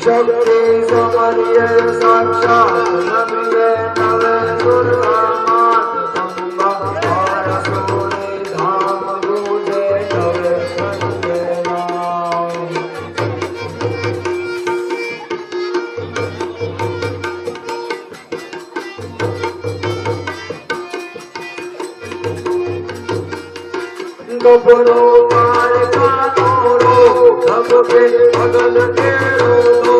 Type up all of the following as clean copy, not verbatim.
शक्ति समर्ये साक्षात् नमिये नवे दुर्गा मात अम्बा पारसोनी धाम गूंजे नवे वंदे नाम। गबरो मार का तोरो सब के बगल के रो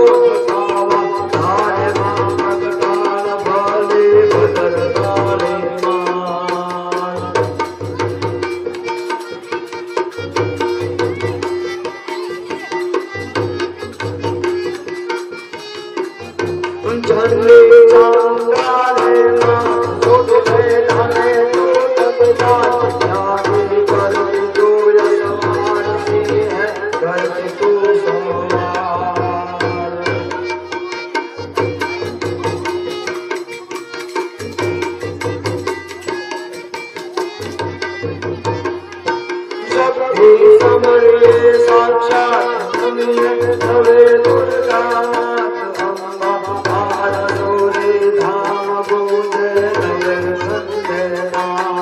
सावा धारे मामक काल भाले बदर काले मान। झंडे चांदाले मां सोच ले लाने तो तब जात जाने कर जो यशमान सी है घर तू सवार। शक्ति समर्ये साक्षात् नमिये नवे दुर्गा मात अम्बा पारसोनी धाम गूंजे नवे वंदे नाम।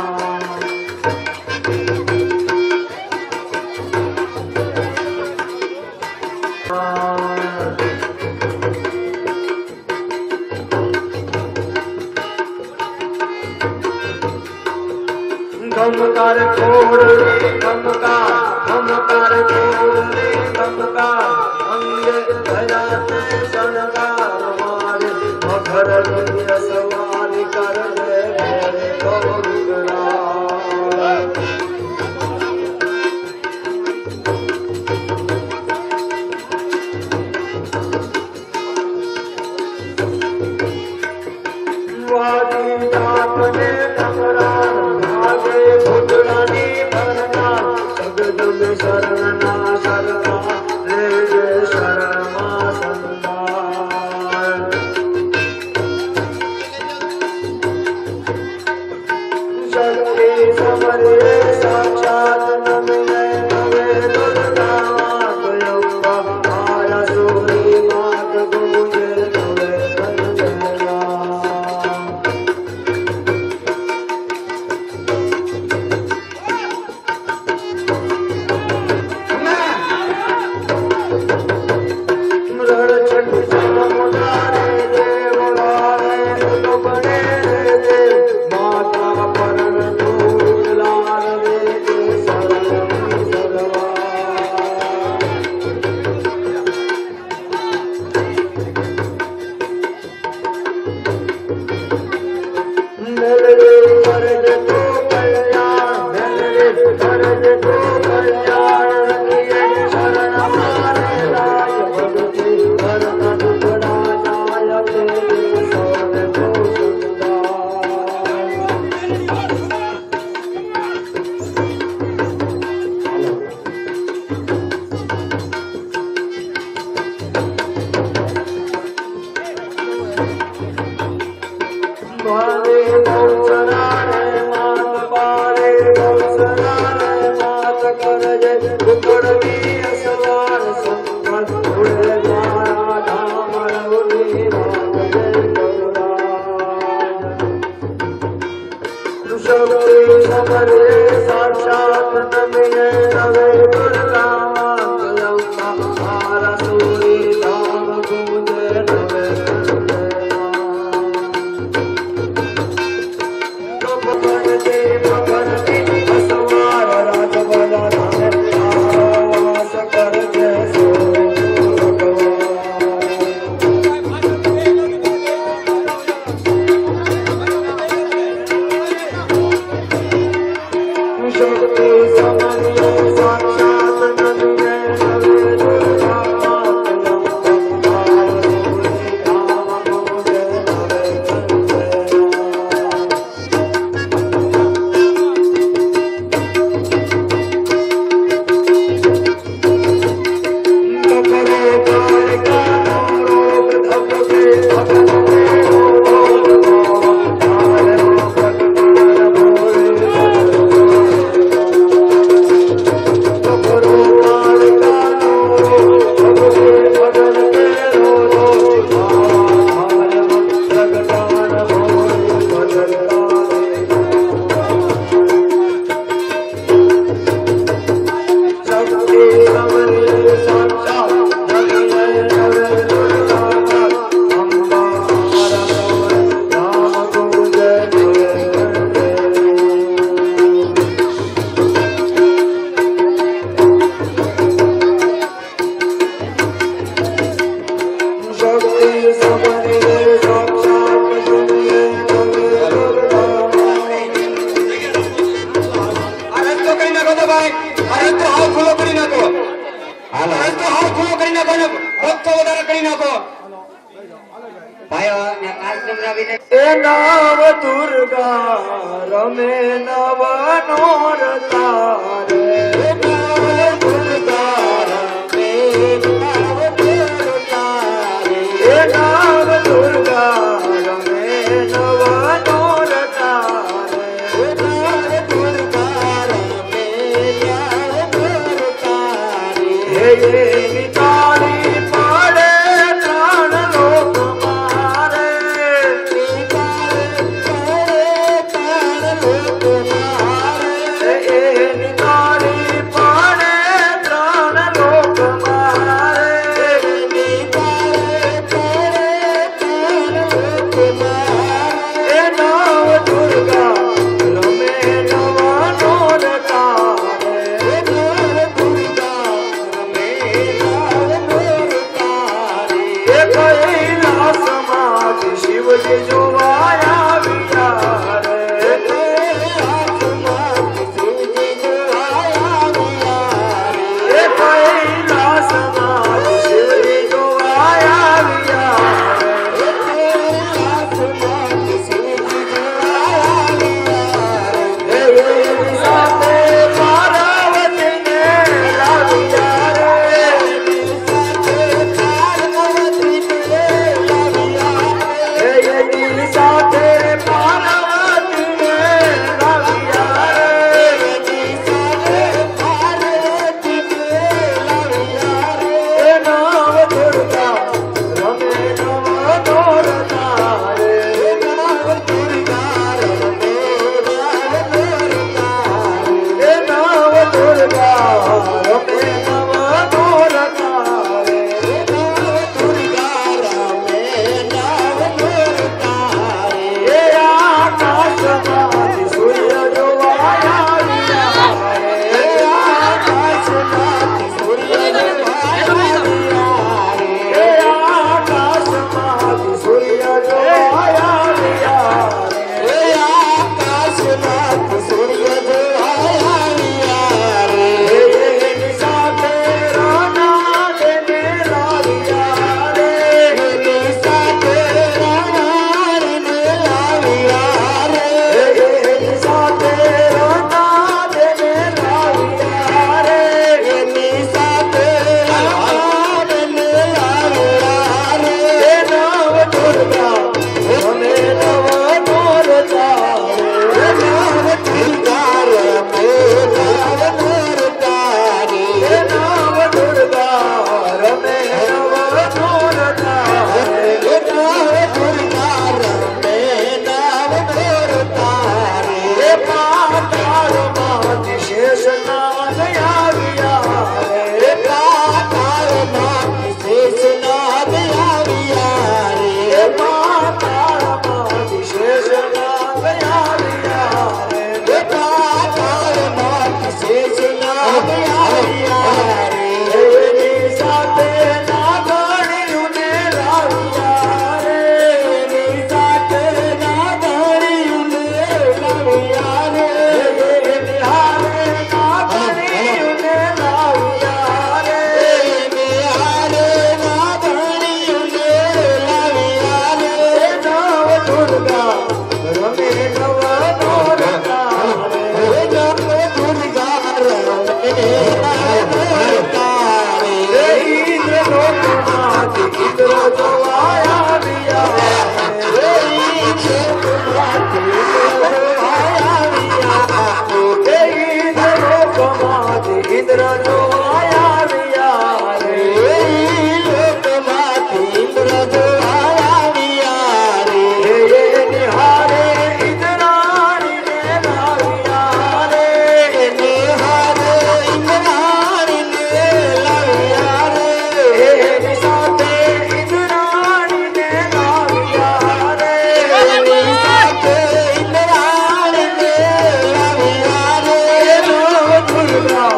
धमकार छोड़ रे धमकार धमकार छोड़ रे धमकार अंगे धराते शनकार मारे मगर दुनिया सवार कर दे मेरे गौरगरा। वादी जात ने डमरा आगे भुजरानी भरना जगद में शरणा शरणा ले जे शरणा संदार। शक्ति समर्ये साक्षात् नमिये नवे दुर्गा मात अम्बा पारसोनी मात गूंजे नवे वंदे नाम। साक्षात् नमिये नवे दुर्गा मात अम्बा पारसोनी धाम गूंजे नवे वंदे नाम। पकड़ दे असवार राजबला वास कर जय હાલો તો હાવ ખુલ્લો કરી નાખો ને ભક્તો વધારે કરી નાખો ભાઈઓ ને કાર્યક્રમ આવીને એ નવ દુર્ગા રમે નવ નોર તારે એ નવ દુર્ગા રમે નવ નોર તારે એ નવ દુર્ગા રમે નવ નોર તારે એ નવ દુર્ગા રમે નવ નોર તારે હે નિતાળી પાડે ત્રણ લોક મારે નિતાળી પાડે ત્રણ લોક મારે એ નવ દુર્ગા રમે નવ નોર તારે એ નવ દુર્ગા રમે નવ નોર તારે એ કૈલાસમાં શિવજી જોવાયા વિચાર એ કૈલાસમાં શિવજી જોવાયા વિચાર એ કૈલાસમાં શિવજી જોવાયા વિચાર એ કૈલાસમાં શિવજી જોવાયા વિચાર એ એની સાથે પાર્વતીને લાવ્યા રે એની સાથે પાર્વતીને લાવ્યા રે એની સાથે પાર્વતીને લાવ્યા રે એની સાથે પાર્વતીને લાવ્યા રે એ નવ દુર્ગા રમે નવ નોર તારે એ નવ દુર્ગા રમે નવ નોર તારે એ નવ દુર્ગા રમે નવ નોર તારે એ નવ દુર્ગા રમે નવ નોર તારે એ આકાશમાંથી સૂર્ય જોવાયા વિચાર એ આકાશમાંથી સૂર્ય જોવાયા વિચાર એ આકાશમાંથી સૂર્ય જોવાયા વિચાર એ આકાશમાંથી સૂર્ય જોવાયા વિચાર એની સાથે રાનાને લાવ્યા રે એની સાથે રાનાને લાવ્યા રે એની સાથે રાનાને લાવ્યા રે એની સાથે રાનાને લાવ્યા રે એ નવ દુર્ગા રમે નવ નોર તારે એ નવ દુર્ગા રમે નવ નોર તારે એ નવ દુર્ગા રમે નવ નોર તારે એ નવ દુર્ગા રમે નવ નોર તારે એ પાતાળમાંથી શેષનાગ આવ્યા રે એ પાતાળમાંથી શેષનાગ આવ્યા રે એ પાતાળમાંથી શેષનાગ આવ્યા રે એ પાતાળમાંથી શેષનાગ આવ્યા રે એની સાથે નાગણીઓને લાવ્યા રે એની સાથે નાગણીઓને લાવ્યા રે એની હારે નાગણીઓને લાવ્યા રે એની હારે નાગણીઓને લાવ્યા રે નવ દુર્ગા રમે નવ નોર તારે એ નવ દુર્ગા રમે નવ નોર તારે એ ઇન્દ્ર લોકમાંથી ઇન્દ્ર જોવાયા વિચાર એ ઇન્દ્ર લોકમાંથી ઇન્દ્ર જોવાયા વિચાર એ ઇન્દ્ર લોકમાંથી ઇન્દ્ર જોવાયા વિચાર એ લોકમાંથી ઇન્દ્ર જોવાયા વિચાર એની હારે ઇન્દ્રાણીને લાવ્યા રે એની હારે ઇન્દ્રાણીને લાવ્યા રે એની સાથે ઇન્દ્રાણીને લાવ્યા રે એની સાથે ઇન્દ્રાણીને લાવ્યા રે નવ દુર્ગા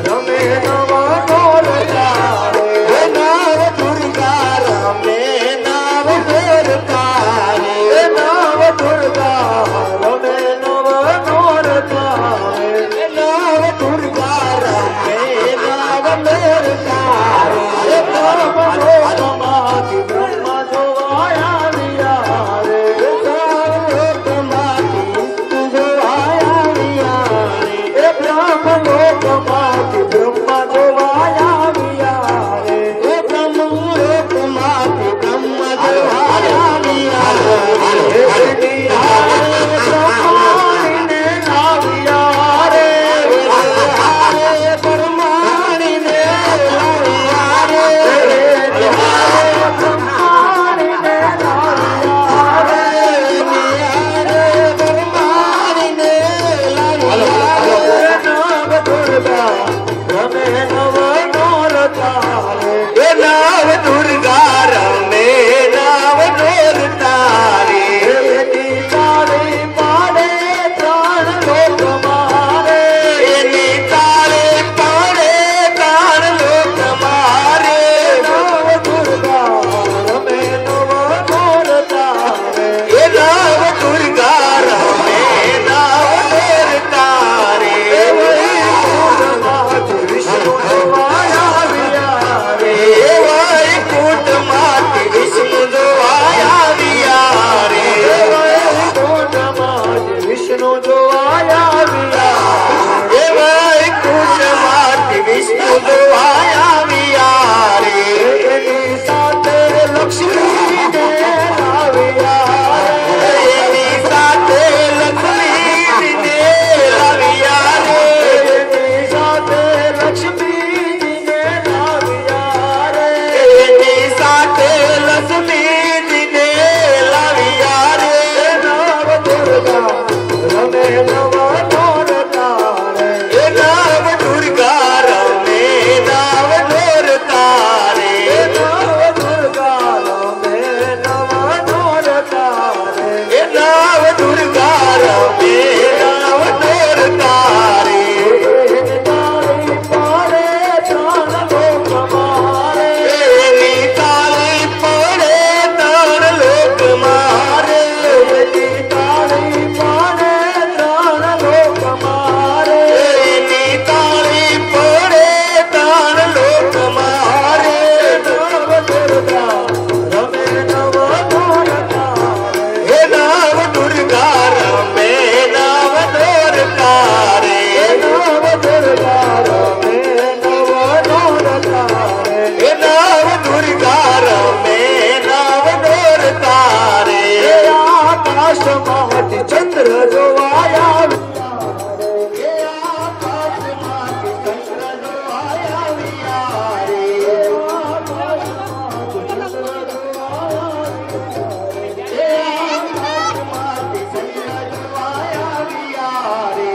રમે નવ નોર તારે એ નવ દુર્ગા રમે નવ નોર તારે એ નવ દુર્ગા રમે નવ નોર તારે એ નવ દુર્ગા રમે નવ નોર તારે રમે નવ નોરતારે એ નવ દુર્ગા રમે નવ નોર તારે એની તાળી પાડે ત્રણ લોક મારે એની તારે પાડે તાર લોક મારે નવ દુર્ગા રમે નવ નોરતારે એ નવ દુર્ગા રમે નવ નોર તારે વિષ્ણુ જોવાયા વિયારે એ વૈકુંઠમાંથી વિષ્ણુ જોવાયા વિયારે વિષ્ણુ જોવાયા વિયારે એ વૈકુંઠમાંથી વિષ્ણુ જોવાયા વિયારે એની સાથે લક્ષ્મીને લાવ્યા એની સાથે લક્ષ્મીજીને લાવ્યા રે એની સાથે લક્ષ્મીજીને લાવ્યા રે એની સાથે લક્ષ્મીજીને લાવ્યા રે નવ દુર્ગા રમે નવ નોરતારે એ નવ દુર્ગા રમે નવ નોર તારે નવ દુર્ગા રમે નવ નોરતારે એ નવ દુર્ગા રમે નવ નોર તારે તાળી પાડે ત્રણ લોક મારે એની તાળી પડે તણ લોક મારે એની તાળી પાડે ત્રણ લોક મારે એની તાળી પડે તણ લોક મારે નવ દુર્ગા રમે નવ નોરતારે એ નવ દુર્ગા રમે નવ નોર તારે નવ દુર્ગા રમે નવ નોરતારે એ નવ દુર્ગા રમે નવ નોર તારે આકાશમાંથી ચંદ્ર જોવાયા એ આકાશમાંથી ચંદ્ર જોવાયા વિયારે એ આકાશમાંથી ચંદ્ર જોવાયા વિયારે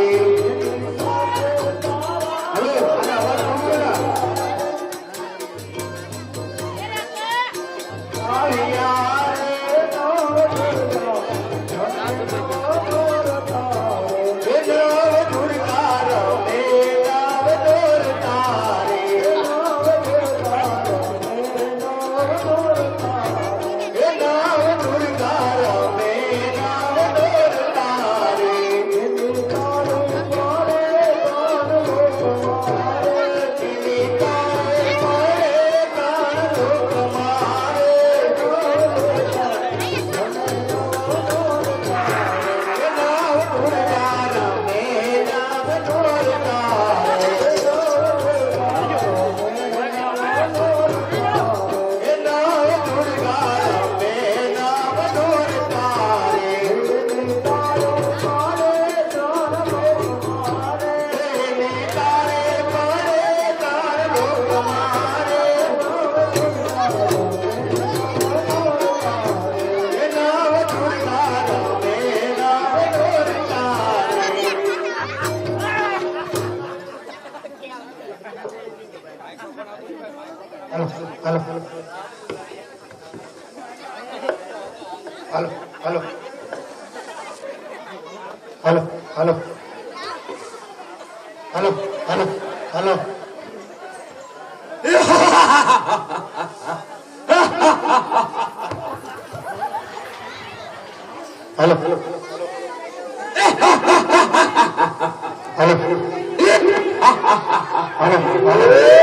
હાલો હાલો હાલો હાલો હાલો હાલો હાલો હાલો હાલો હાલો હાલો હાલો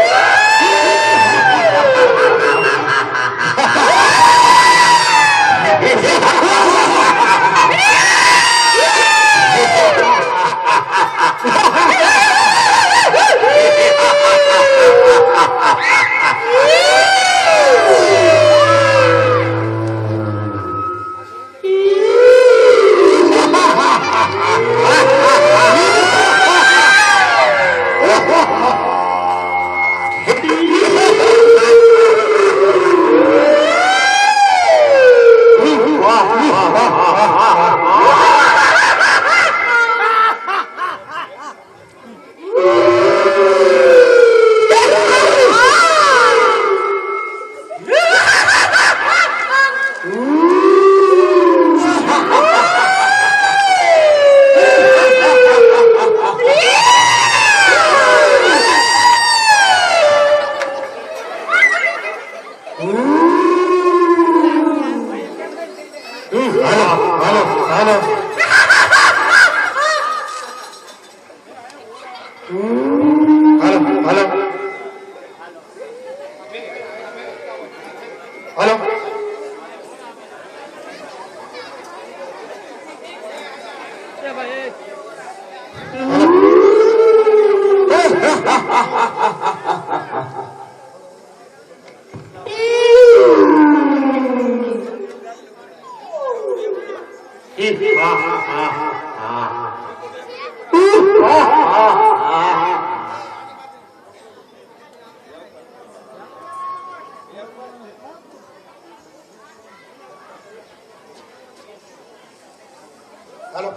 હાલો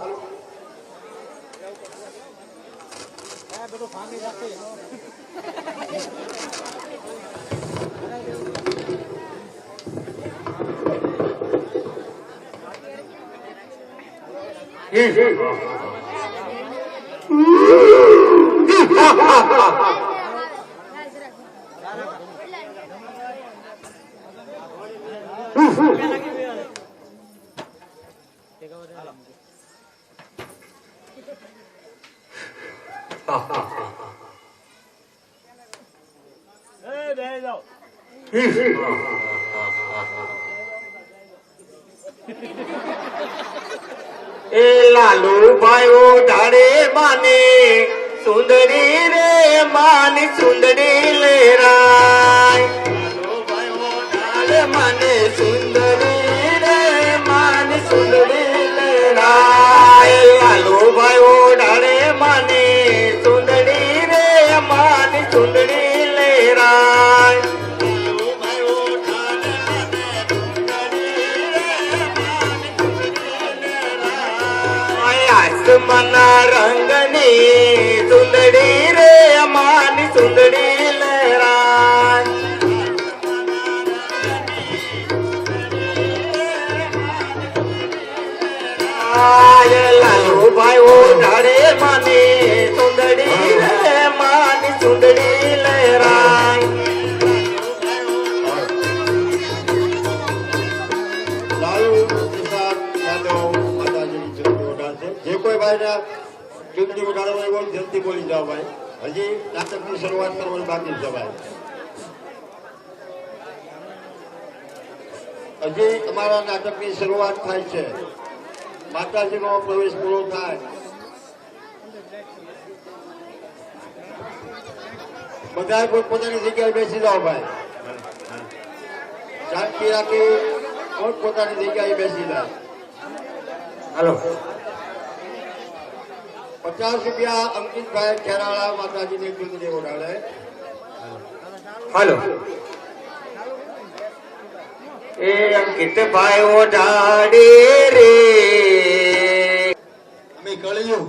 એ લાલુ ભાઈઓ ઢાળે માને સુંદરી રે માની સુંદરી લેરાય લાલુ ભાઈઓ ઢાળે માને સુંદરી રે માની સુંદરી લેરાય લાલુ ભાઈઓ ઢાળે માને સુંદરી રે માની સુંદરી લેરાય આસમાના રંગની સુંદરી રે અમાની સુંદરી લહેરાય લાલુ ભાઈઓ ઢાળે માની સુંદરી રે માની સુંદરી લહેરાય લાલુ પ્રસાદ યાદવ માતાજીની ચૂંટણી ઉડાડશે જે કોઈ ભાઈને ચૂંટણી ઉડાડવાની હોય જલ્દી બોલી જાઓ ભાઈ હજી નાટકની શરૂઆત કરવાની બાકી છે ભાઈ હજી અમારા નાટકની શરૂઆત થાય છે માતાજીનો પ્રવેશ પૂરો થાય બધા પોતપોતાની જગ્યાએ બેસી જાઓ ભાઈ શાંતિ રાખી પોતપોતાની જગ્યાએ બેસી જાય હાલો 50 રૂપિયા અંકિતભાઈ ખેરાળા માતાજીની ચૂંટણી ઉડાડે હાલો એ અંકિત ભાઈઓ ઢાળે રે અમે કળ્યું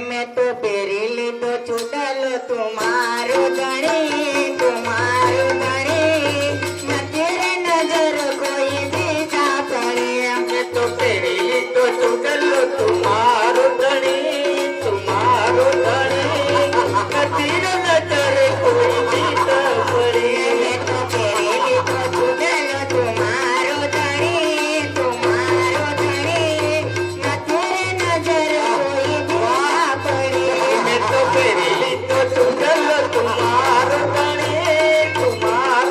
मैं तो पेरीली तो चुड़लो तुम्हारो गणी तुम्हारो गणी न तेरे नजर कोई दीदा पड़े मैं तो पेरीली तो चुड़लो तुम्हारो गणी तुम्हारो गणी तीर नजर कोई दीदा पड़े मैं तो पेरीली तो चुड़लो तुम्हारो गणी तुम्हारो गणी न तेरे नजर कोई दीदा पड़े मैं तो पेरीली तो चुड़लो तुम्हारो गणी तुम्हारो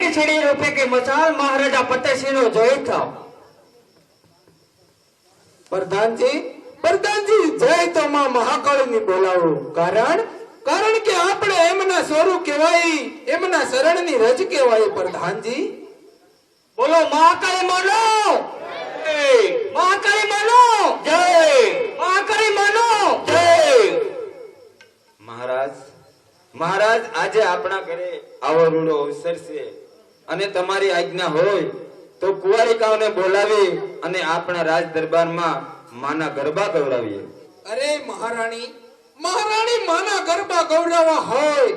છેડી છેડી રૂપે કે મચાલ મહારાજા ફતેહસિંહનો જોઈ થાવ. પ્રધાનજી જય તો માં મહાકાળીની બોલાવો. કારણ કે આપણે એમના સ્વરૂપ કહેવાય, એમના શરણની રજ કહેવાય. પ્રધાનજી બોલો મહાકાળી માનો જય, મહાકાળી માનો જય, મહાકાળી માનો જય. મહારાજ આજે આપણા ઘરે આવો રૂડો અવસર છે અને તમારી આજ્ઞા હોય તો કુંવારિકાઓને બોલાવી અને આપણા રાજ દરબારમાં માના ગરબા ગવડાવીએ. અરે મહારાણી માના ગરબા ગૌરવા હોય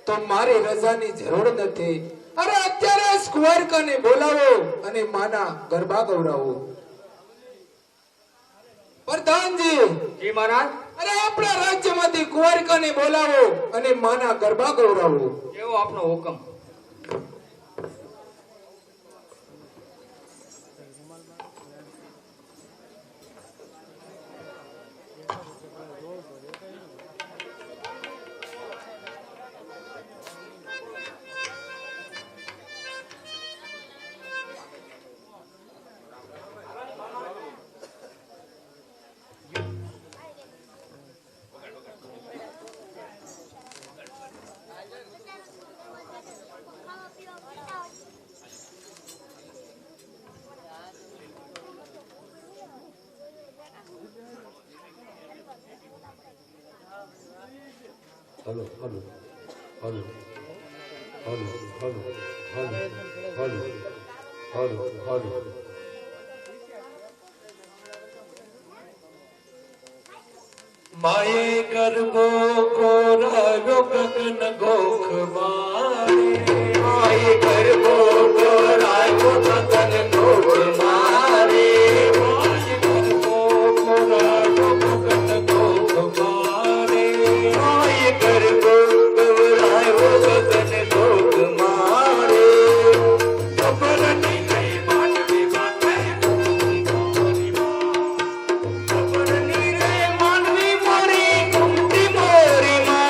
તો મારી રજાની જરૂર નથી. અરે અત્યારે જ કુંવારિકાને બોલાવો અને માના ગરબા ગૌરવો. પ્રધાનજી જી મહારાજ. અરે આપણા રાજ્યમાંથી કુંવારિકાને બોલાવો અને માના ગરબા ગૌરવો. એવો આપનો હુકમ. Hello. माये गर्भो को रायो गगन गोख मारे, माये गर्भो को रायो गगन गोख मारे, माये गर्भो को रायो गगन गोख मारे, माये गर्भो को रायो गगन गोख मारे. खबर नहीं गई मानवी माते मोरी माँ, खबर नहीं गई मानवी मोरी घूमती मोरी माँ.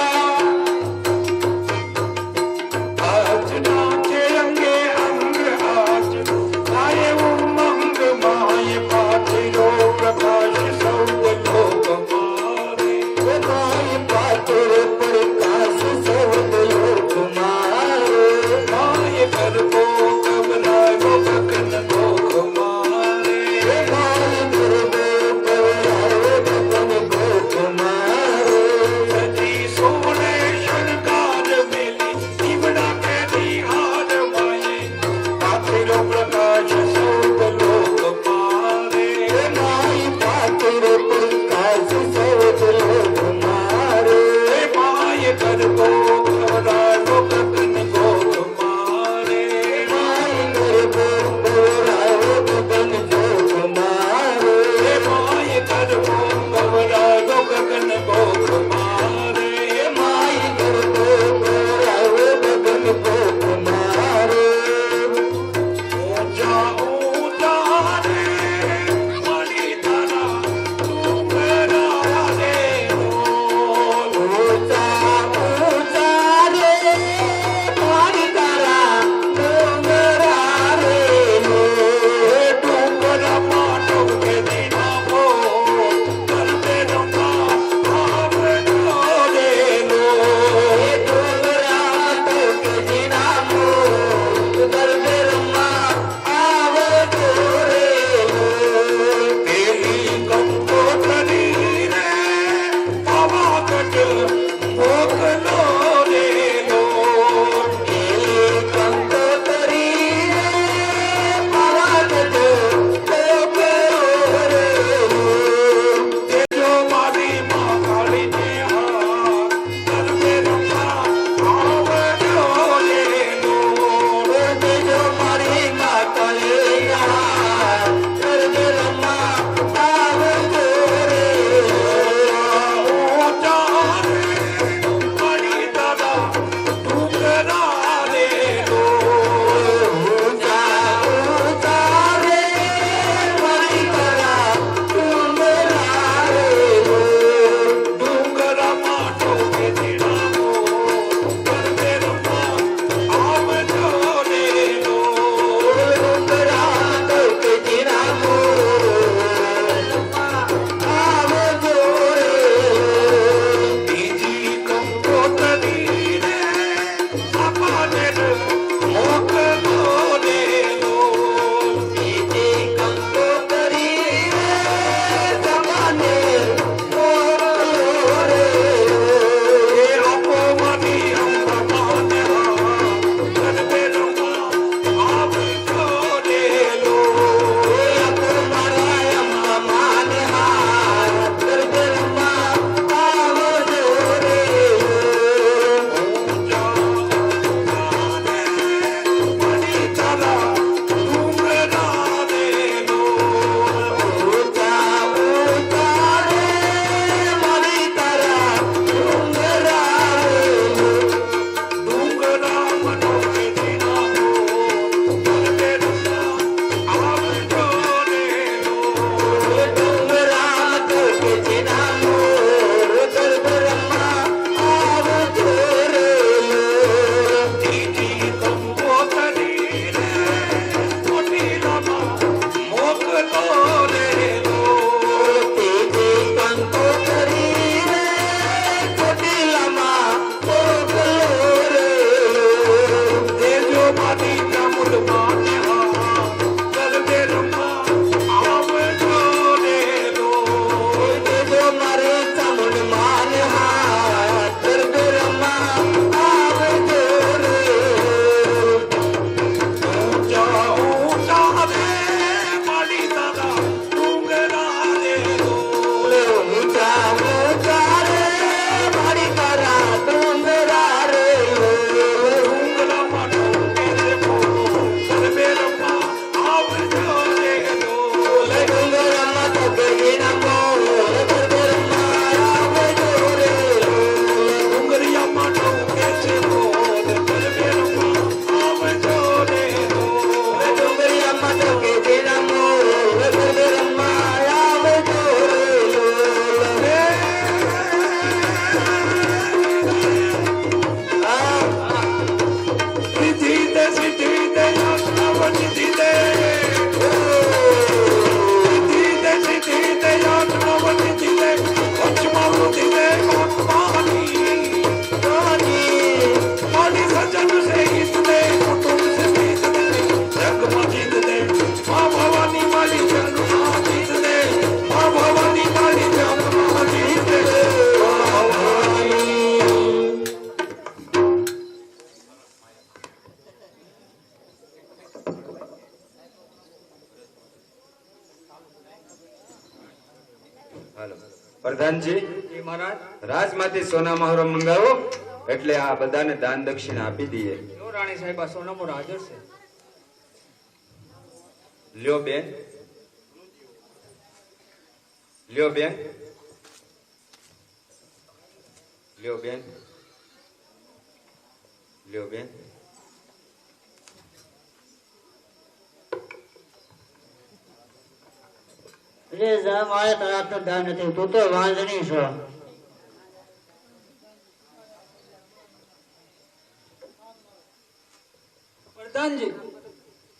પ્રધાનજી એ મહારાજ રાજમાંથી સોના મહોરો મંગાવો એટલે આ બધાને દાન દક્ષિણા આપી દઈએ. જો રાણી સાહેબા સોનામોર હાજર છે. લ્યો બેન, લ્યો બેન, લ્યો બેન, લ્યો બેન. રે જા મારે તારા તો દાન નથી, તું તો વાંધણી છો. પ્રધાનજી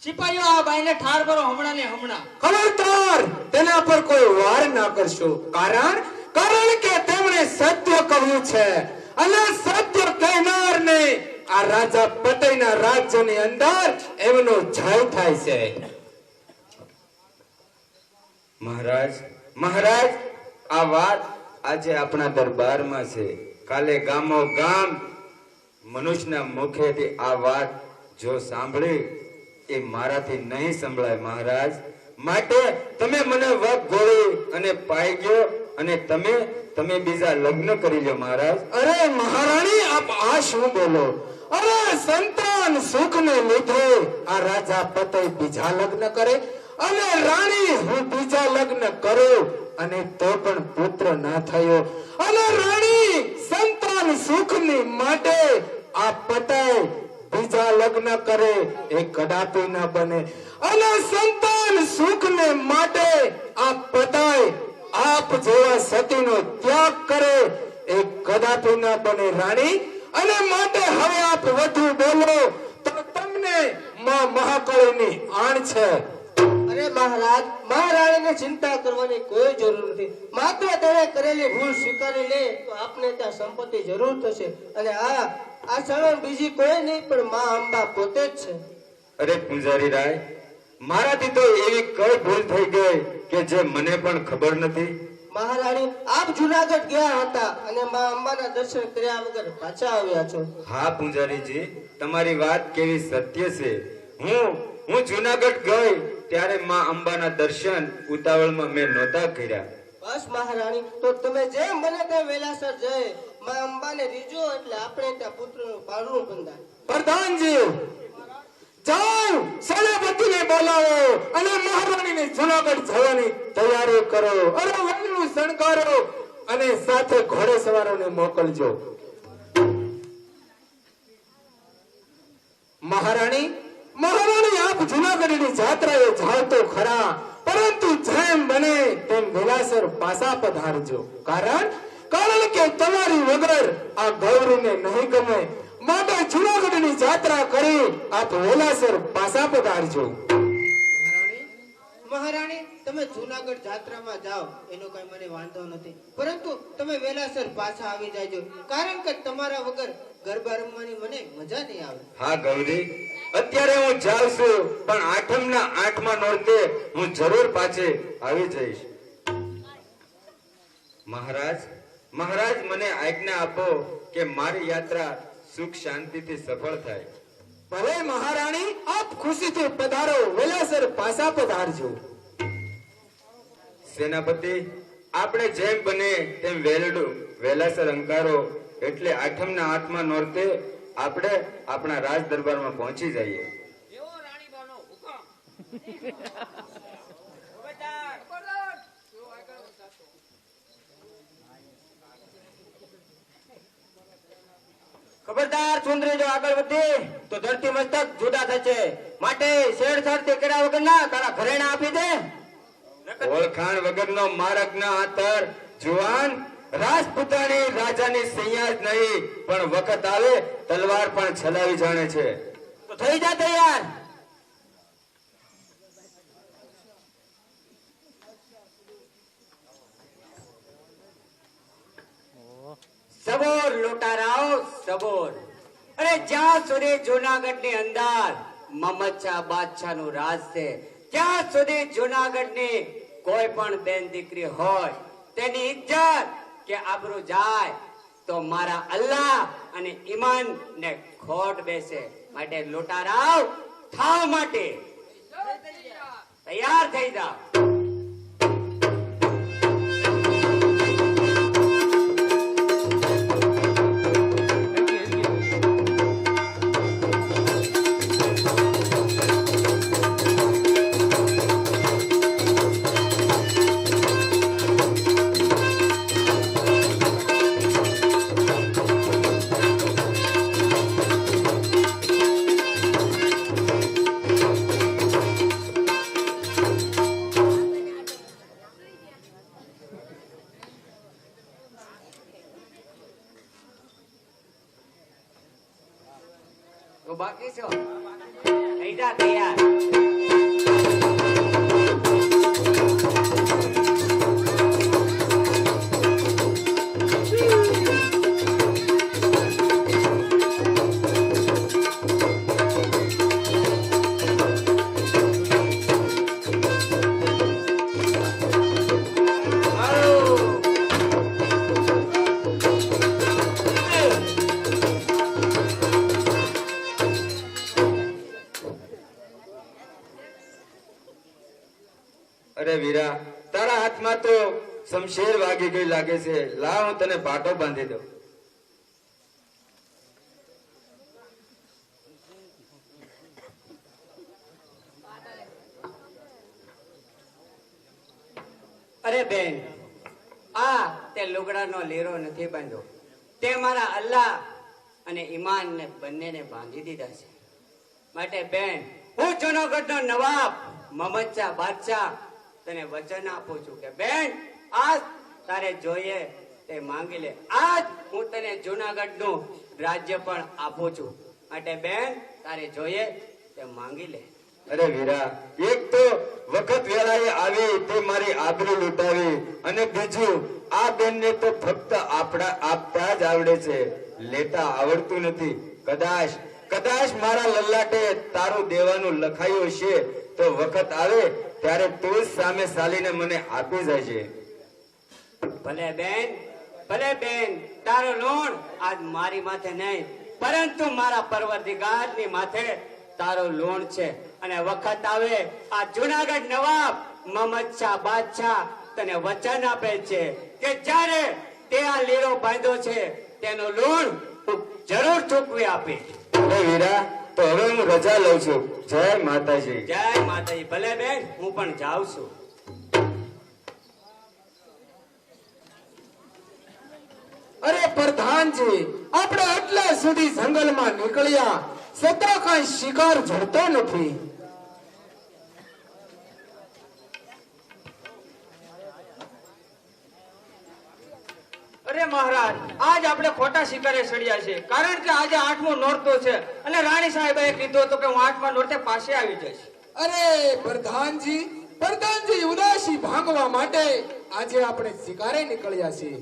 સિપાહીઓ આ બાઈને ઠાર કરો હમણાં ને હમણાં. ખબરદાર તેના પર કોઈ વાર ના કરશો. કારણ કે તેમણે સત્ય કહ્યું છે અને સત્ય કહેનારને આ રાજા પતઈના રાજ્યની અંદર એમનો જય થાય છે. મહારાજ, મહારાજ, આ વાત આજે આપણા દરબારમાં છે. કાલે ગામો ગામ મનુષ્યના મુખેથી આ વાત જો સાંભળી એ મારાથી નહીં સંભળાય મહારાજ. માટે તમે મને વગ ગોળી અને પાઈ ગયો અને તમે બીજા લગ્ન કરી લ્યો મહારાજ. અરે મહારાણી, આપ આ શું બોલો? અરે સંતાન સુખને લીધે આ રાજા પતઈ બીજા લગ્ન કરે અને રાણી હું બીજા લગ્ન કરું અને તો પણ પુત્ર ના થયો. અને રાણી સંતાન સુખની માટે આ પતઈ બીજા લગ્ન કરે એ કદાપી ન બને. અને સંતાન સુખને માટે આ પતઈ આપ જેવા સતીનો ત્યાગ કરે એ કદાપી ન બને રાણી. અને માટે હવે આપ વધુ બોલો તો તમને મહાકાળીની આણ છે. અરે મહારાજ, મહારાણીને ચિંતા કરવાની કોઈ જરૂર નથી. માત્ર તેણે કરેલી ભૂલ સ્વીકારી લે તો આપને ત્યાં સંપત્તિ જરૂર થશે. અને આ સળવણ બીજી કોઈ નહીં પણ માં અંબા પોતે જ છે. અરે પૂંજારી રાય, મારાથી તો એવી કઈ ભૂલ થઈ ગઈ કે જે મને પણ ખબર નથી. મહારાણી, આપ જુનાગઢ ગયા હતા અને માં અંબાના દર્શન કર્યા વગર પાછા આવ્યા છો. હા પૂંજારીજી, તમારી વાત કેવી સત્ય છે. હું જુનાગઢ ગઈ ત્યારે માં અંબાના દર્શન ઉતાવળમાં મેં નહોતા કર્યા. બસ મહારાણી, તો તમે જેમ બને તેમ વેલાસર જઈ માં અંબાને રીજો એટલે આપણે ત્યાં પુત્રનું પારણું બંધાય. પ્રધાનજી જાઓ, સેનાપતિને બોલાવો અને મહારાણીને જુનાગઢ જવાની તૈયારી કરો. અરે વનનું શણગારો અને સાથે ઘોડેસવારોને મોકલજો. મહારાણી, આપ જુનાગઢની જાત્રાએ જાવ તો ખરા, પરંતુ જેમ બને તેમ વેલાસર પાછા પધારજો. કારણ કે તમારી વગર આ ગૌરીને નહીં ગમે. માટે જુનાગઢની જાત્રા કરી આપ વેલાસર પાછા પધારજો. મહારાણી, તમે જુનાગઢ જાત્રામાં જાઓ એનો કઈ મને વાંધો નથી, પરંતુ તમે વેલાસર પાછા આવી જાજો. કારણ કે તમારા વગર ગરબા રમવાની મને મજા નહીં આવે. હા ગૌરી, અત્યારે હું જાઉં છું, પણ આઠમના 8મા નોરતે હું જરૂર પાછે આવી જઈશ. મહારાજ, મને આજ્ઞા આપો કે મારી યાત્રા સુખ શાંતિથી સફળ થાય. ભલે મહારાણી, આપ ખુશીથી પધારો. વેલાસર પાછા પધારજો. સેનાપતિ, આપણે જેમ બને તેમ વેલાસર અંકારો એટલે આઠમના 8મા નોરતે આપણે આપણા રાજ દરબારમાં પહોંચી જઈએ. ખબરદાર, સુંદરી જો આગળ વધે તો ધરતી મસ્તક જુદા થશે. માટે શેરછાડ તે કર્યા વગર ના તારા ઘરેણા આપી દે. ઓળખાણ વગરનો માર્ગના આતર જુવાન, રાજપૂતાણી રાજાની સૈયા જ નહીં પણ વખત આવે તલવાર પણ છલાવી જાણે છે. તો થઈ જા તૈયાર. સબોર લૂંટારાઓ સબોર. અરે જ્યાં સુધી જુનાગઢ ની અંદર મહમદ શાહ બાદશાહ નું રાજ છે, ત્યાં સુધી જુનાગઢ ની કોઈ પણ બેન દીકરી હોય તેની ઇજ્જત કે આબરૂ જાય તો મારા અલ્લાહ અને ઈમાન ને ખોટ બેસે. માટે લૂંટારાઓ થાવ માટે તૈયાર થઈ જાઓ. તો બાકી છો થઈ જા તૈયાર અરે વીરા, તારા હાથમાં તો શમશેર વાગી ગઈ લાગે છે. લાવ હું તને પાટો બાંધી દઉં. અરે બેન, આ તે લુગડાનો લીરો નથી બાંધ્યો, તે મારા અલ્લાહ અને ઈમાનને બંનેને બાંધી દીધા છે. માટે બેન, હું જૂનાગઢનો નવાબ મોહમ્મદ શાહ બાદશાહ તને વચન આપું છું કે બેન, આજ તારે જોઈએ તે માંગી લે. આજ હું તને જૂનાગઢનું રાજ્ય પણ આપું છું. માટે બેન, તારે જોઈએ તે માંગી લે. અરે વીરા, એક તો વખત વેળાએ આવી તે મારી આબરૂ લૂંટાવી, અને બીજું આ બેનને તો ફક્ત આપતા જ આવડે છે, લેતા આવડતું નથી. કદાચ મારા લલ્લાટે તારું દેવાનું લખાયું હશે તો વખત આવે ત્યારે તું જ સામે સાલીને મને આપી જજે. ભલે બેન, તારો લોન આજ મારી માથે નહીં, પરંતુ મારા પરવરદિગારની માથે તારો લોન છે. અને વખત આવે આ જૂનાગઢ નવાબ મોહમ્મદ શાહ બાદશાહ તને વચન આપે છે કે જ્યારે તે આ લીરો બાંધ્યો છે તેનો લોન તું જરૂર ચૂકવી આપીશ. અરે વીરા, તો હવે હું રજા લઉં છું. જય માતાજી. જય માતાજી. ભલે બેન, હું પણ જાઉં છું. અરે પ્રધાનજી, આપણે આટલા સુધી જંગલમાં નીકળ્યા છતાં કઈ શિકાર જડતો નથી. અરે મહારાજ, આજ આપણે ખોટા શિકારે ચડ્યા છે, કારણ કે આજે 8મો નોરતો છે અને રાણી સાહેબે કીધું હતું કે હું 8મા નોરતે પાસે આવી જઈશ. અરે પ્રધાનજી ઉદાસી ભાંગવા માટે આજે આપણે શિકારે નીકળ્યા છીએ.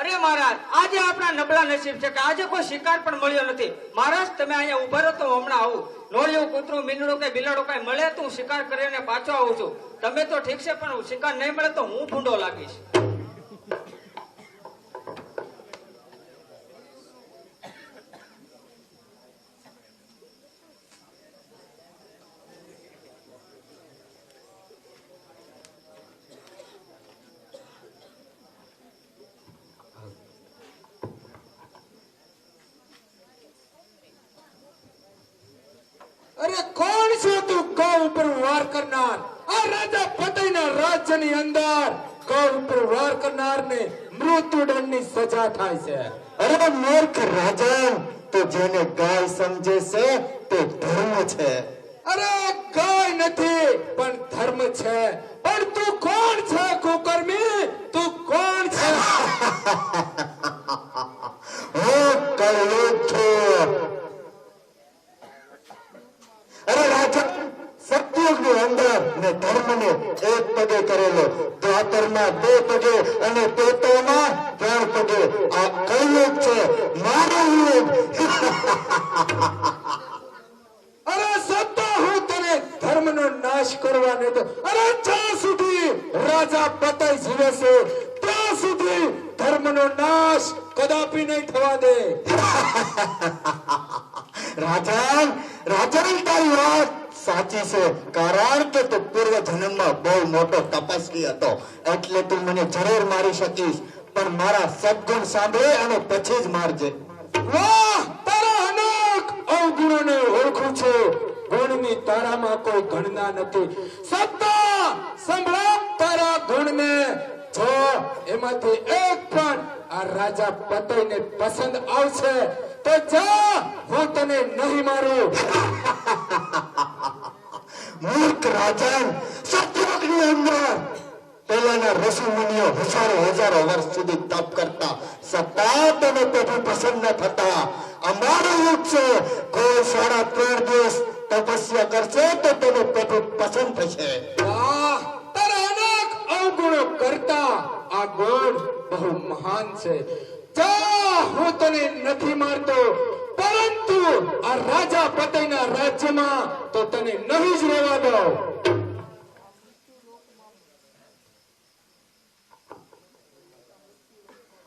અરે મહારાજ, આજે આપણા નબળા નસીબ છે કે આજે કોઈ શિકાર પણ મળ્યો નથી. મહારાજ, તમે અહીંયા ઉભા રહો તો હું હમણાં આવું. નોળિયું, કૂતરું, મીંડળું કે બિલાડું કઈ મળે તો હું શિકાર કરીને પાછો આવું છું. તમે તો ઠીક છે, પણ શિકાર નહીં મળે તો હું ભૂંડો લાગીશ. અરે કોણ છો તું ગૌ ઉપર વાર કરનાર? આ રાજા પતિના રાજ્યની અંદર ગૌ ઉપર વાર કરનારને મૃત્યુદંડની સજા થાય છે. અરે મૂર્ખ રાજન, તો જેને ગાય સમજે છે તે ધર્મ છે. અરે ગાય નથી પણ ધર્મ છે. પણ તું કોણ છે કુકર્મી? તું કોણ છે? હું કલયુગ છું. અરે રાજન, સતયુગની અંદર ને ધર્મને એક પગે કરેલો, દ્વાપરમાં 2 પગે અને ત્રેતામાં 3 પગે. આ કલયુગ છે, મારો યુગ. અરે સત્તા, હું તને ધર્મનો નાશ કરવા નહીં દઉં. અરે જ્યાં સુધી રાજા પતય જીવે છે ત્યાં સુધી ધર્મનો નાશ કદાપી નહીં થવા દે. રાજન તારી વાત સાચી છે, કારણ કે તું પૂર્વ જન્મમાં બહુ મોટો તપસ્વી હતો, એટલે તું મને જરૂર મારી શકીશ, પણ મારા સદગુણ સાંભળે અને પછી જ મારજે. વાહ, તારા અનેક અવગુણોને ઓળખું છું. ગુણની તારામાં કોઈ ગણના નથી. સત્તા, સંભળા તારા ગુણને. જો એમાંથી એક પણ આ રાજા પતઈને પસંદ આવશે તો જા, હું તને નહીં મારું. મૂર્ખ રાજન, સતયુગની અંદર પહેલાના ઋષિ મુનિઓ હજારો વર્ષ સુધી તપ કરતા, છતાં તેને તેથી પસંદ ન થતા. અમારો યુગ છે. કોઈ 3.5 દિવસ તપસ્યા કરશે તો તેને પ્રભુ પસંદ થશે. વાહ, તારા અનેક અવગુણો કરતા આ ગુણ બહુ મહાન છે. જા, હું તને નથી મારતો, પરંતુ આ રાજા પતઈના રાજ્યમાં તો તને નહીં જ રહેવા દઉં.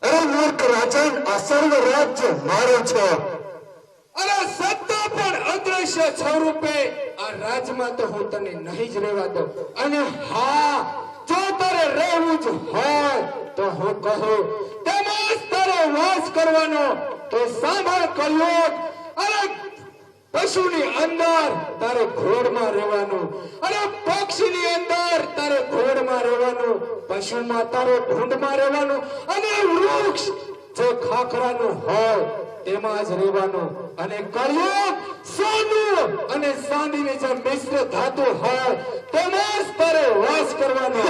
અરે મૂર્ખ રાજન, આ સર્વ રાજ્ય મારું છે. અરે સત્તા પણ અદ્રશ્ય સ્વરૂપે આ રાજમાં તો હું તને નહીં જ રહેવા દઉં. અને હા, જો તારે રહેવું જ હોય તો હું કહું તેમાં જ તારે વાસ કરવાનો. તો સાંભળ કલયુગ. અરે પશુની અંદર તારે ઘોડમાં રહેવાનું, અને પક્ષીની અંદર તારે ઘોડમાં રહેવાનું, પશુમાં તારે ઢૂંઢમાં રહેવાનું, અને વૃક્ષ જે ખાખરાનું હોય તેમાં જ રહેવાનું. અને કલયુગ સોનું અને ચાંદીની જે મિશ્ર ધાતુ હોય તેમાં જ તારે વાસ કરવાનો.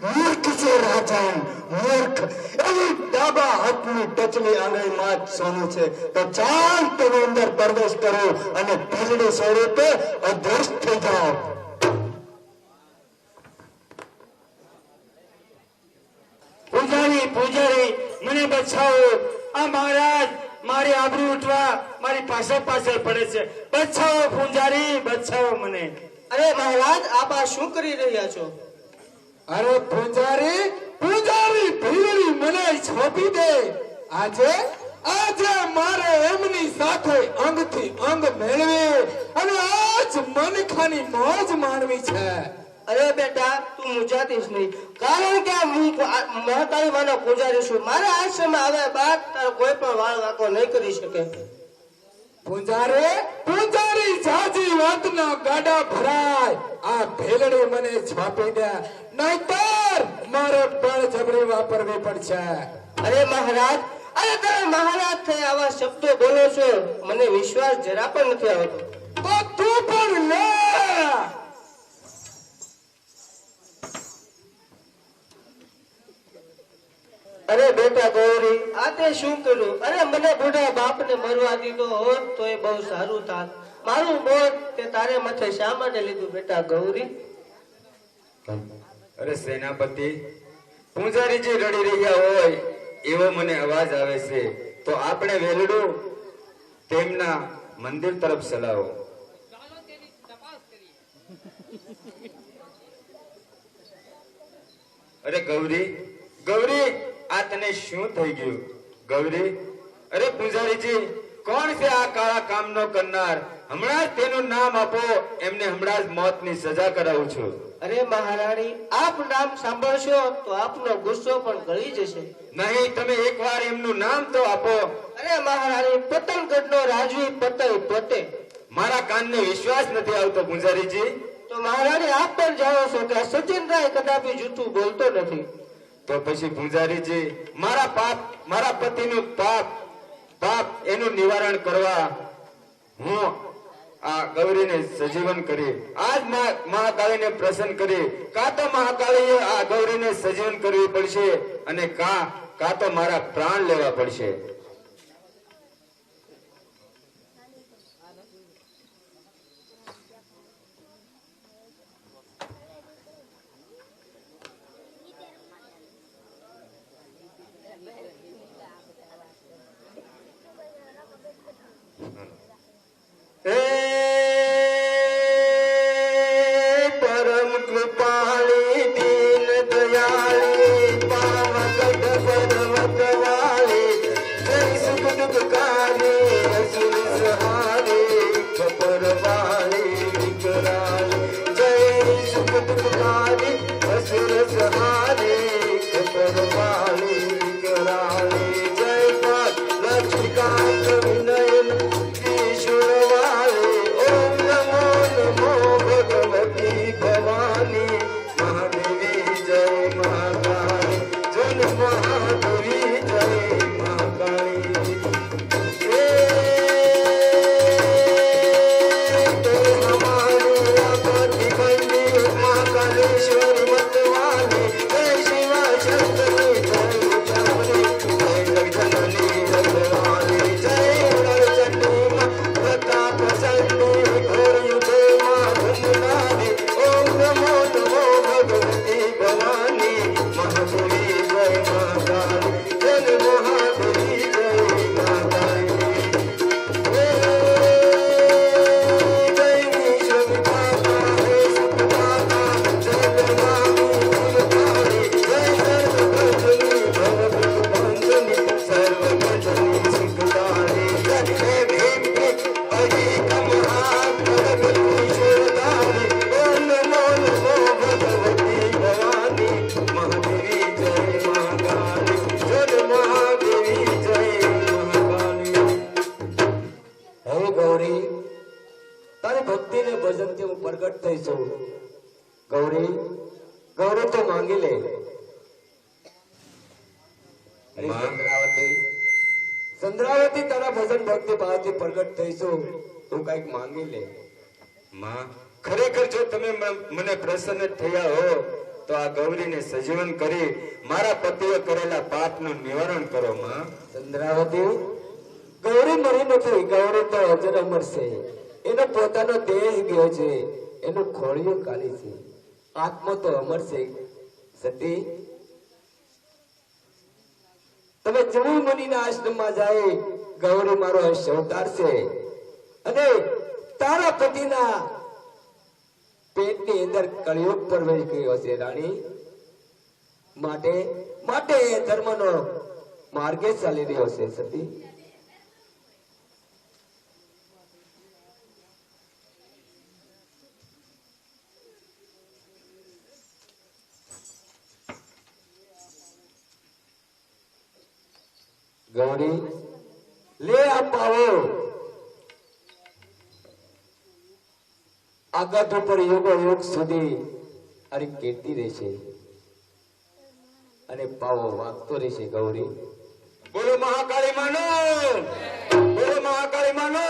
મૂર્ખ છે રાજન, મૂર્ખ. એવી ડાબા હાથની ટચલી આંગળીમાં જ સોનું છે. તો ચાલ તેની અંદર પ્રવેશ કરો અને ભીલડી સ્વરૂપે અધ્વસ્ત થઈ જાઓ. પૂજારી, પૂજારી, મને બચાવો. આ મહારાજ મારી આબરૂ ઉઠવા મારી પાછળ પડે છે. બચાવો પૂજારી, બચાવો મને. અરે મહારાજ, આપ આ શું કરી રહ્યા છો? અરે પૂજારી, પૂજારી ભીલડી મને છોપી દે. આજે આજે મારે એમની સાથે અંગથી અંગ મેળવી અને આજ મનખાની મોજ માણવી છે. અરે બેટા, તું મૂંઝાતીશ નહીં, કારણ કે હું મહાકાળી માનો પૂજારી છું. મારા આશ્રમમાં આવ્યા બાદ તારો કોઈ પણ વાળ વાંકો નહીં કરી શકે. પૂજારી, પૂજારી જાજી વાતના ગાડા ભરાય. આ ભેલડી મને છાપી દે, નહીતર મારે બળ જબરી વાપરવી પડશે. અરે મહારાજ, અરે તમે મહારાજ થઈ આવા શબ્દો બોલો છો, મને વિશ્વાસ જરા પણ નથી આવતો. તો તું પણ લે. અરે બેટા ગૌરી, આ તે શું કર્યું? અરે મને બુઢા બાપને મરવા દીધો હોત તો એ બહુ સારું થાત. મારું મોત તે તારે માથે શા માટે લીધું બેટા ગૌરી? અરે સેનાપતિ, પૂજારીજી રડી રહ્યા હોય એવો મને અવાજ આવે છે. તો આપણે વેલડું તેમના મંદિર તરફ ચલાવો. અરે ગૌરી, ગૌરી, આ તને શું થઈ ગયું? ગૌરી, અરે પૂજારીજી, કોણ છે આ કાળા કામનો કરનાર? હમણાં જ તેનું નામ આપો, એમને હમણાં જ મોતની સજા કરાવું છું. અરે મહારાણી, આપ નામ સાંભળશો તો આપનો ગુસ્સો પણ ગળી જશે. નહીં, તમે એકવાર એમનું નામ તો આપો. અરે મહારાણી, પતંગગઢનો રાજવી પતઈ પોતે. મારા કાનને વિશ્વાસ નથી આવતો પૂજારીજી. તો મહારાણી, આપ પણ જાણો છો કે સચિનરાય કદાપી જૂઠું બોલતો નથી. તો પછી પૂજારીજી, મારા પતિનું પાપ એનું નિવારણ કરવા હું આ ગૌરીને સજીવન કરી, આજ મહાકાળીને પ્રસન્ન કરી. કાં તો મહાકાળીએ આ ગૌરીને સજીવન કરવી પડશે અને કાં તો મારા પ્રાણ લેવા પડશે. परम कृपाली दीन दयाली पावगढ़ पर्वत वाली जय सुख दुखकारी असुर सहारे कपर वाली विकराली जय सुख दुखकारी असुर सहारे कपर वाली विकराली जय मात लक्ष्मीकांत विनयन ईश्वर वाले ओम नमो नमो भगवती भवानी महादेवी जय महाकाली जन महादेवी जय महाकाली तो हमारी आपत्ति बंदी महाकालेश्वर मतवाली जय शिवा शक्ति जय चामुंडी जय जगदम्बे અરે માં. ચંદ્રાવતી, ચંદ્રાવતી તારા ભજન ભક્તિ ભાવથી પ્રગટ થઈશું, તું કઈક માંગી લે. માં, ખરેખર જો તમે મને પ્રસન્ન થયા હો તો આ ગૌરીને સજીવન કરી મારા પતિએ કરેલા પાપનું નિવારણ કરો માં. ચંદ્રાવતી, ગૌરી મરી નથી, ગૌરી તો અજર અમર છે. એનો પોતાનો દેહ ગયો છે, એનું ખોળિયું કાલી છે, આત્મા તો અમર છે. સતી, તમે જવું મુનિના આશ્રમમાં જાય, ગૌરી મારો અંશ અવતાર છે અને તારા પતિના પેટની અંદર કળિયુગ પ્રવેશ કર્યો છે રાણી. માટે માટે એ ધર્મનો માર્ગે ચાલી રહ્યો છે. સતી, ગૌરી, લે આ પાવો. આગળ ઉપર યોગો યોગ સુધી અરે કીર્તિ રહેશે અને પાવો વાગતો રહેશે. ગૌરી, બોલો મહાકાળી માનો, બોલો મહાકાળી માનો.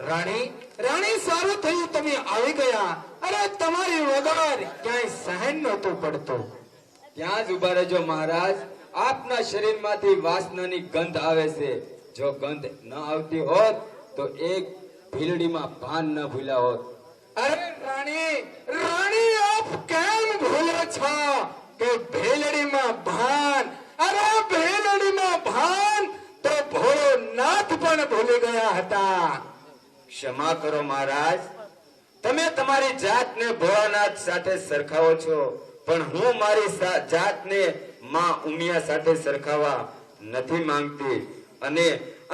રાણી, રાણી, સારું થયું તમે આવી ગયા. અરે તમારી વગર ક્યાંય સહન નહોતું પડતું. ત્યાં જ ઉભા રહેજો મહારાજ. આપના શરીરમાંથી વાસનાની ગંધ આવે છે. જો ગંધ ન આવતી હોત તો એક ભીલડીમાં ભાન ન ભૂલ્યા હોત. અરે રાણી, રાણી, આપ કેમ ભૂલો છો કે ભેલડીમાં ભાન? અરે ભેલડીમાં ભાન તો ભોળોનાથ પણ ભૂલી ગયા હતા. ક્ષમા કરો મહારાજ. તમે તમારી જાતને ભોળાનાથ સાથે સરખાવો છો, પણ હું મારી જાતને માં ઉમિયા સાથે સરખાવા નથી માંગતી.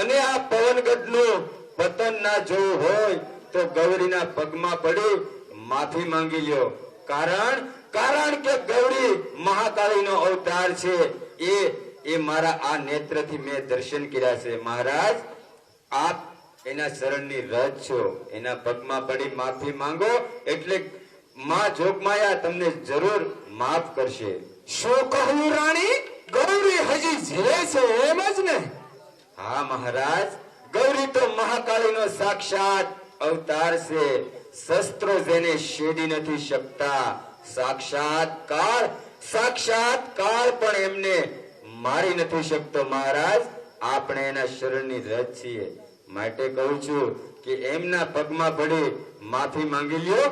અને આ પવનગઢનું પતન ના જોવું હોય તો ગૌરીના પગમાં પડી માફી માંગી લ્યો. કારણ કે ગૌરી મહાકાળીનો અવતાર છે. એ મારા આ નેત્રથી મેં દર્શન કર્યા છે. મહારાજ, આપ એના શરણની રજ છો. એના પગમાં પડી માફી માંગો એટલે માં જોગમાયા તમને જરૂર માફ કરશે. શું કહ્યું રાણી? ગૌરી હજી જીવે છે એમ જ ને? હા મહારાજ, ગૌરી તો મહાકાળીનો સાક્ષાત અવતાર છે. શસ્ત્રો જેને શેડી નથી શકતા, સાક્ષાત કાળ પણ એમને મારી નથી શકતો. મહારાજ, આપણે એના શરણની રજ છીએ. માટે કહું છું કે એમના પગમાં પડી માફી માંગી લ્યો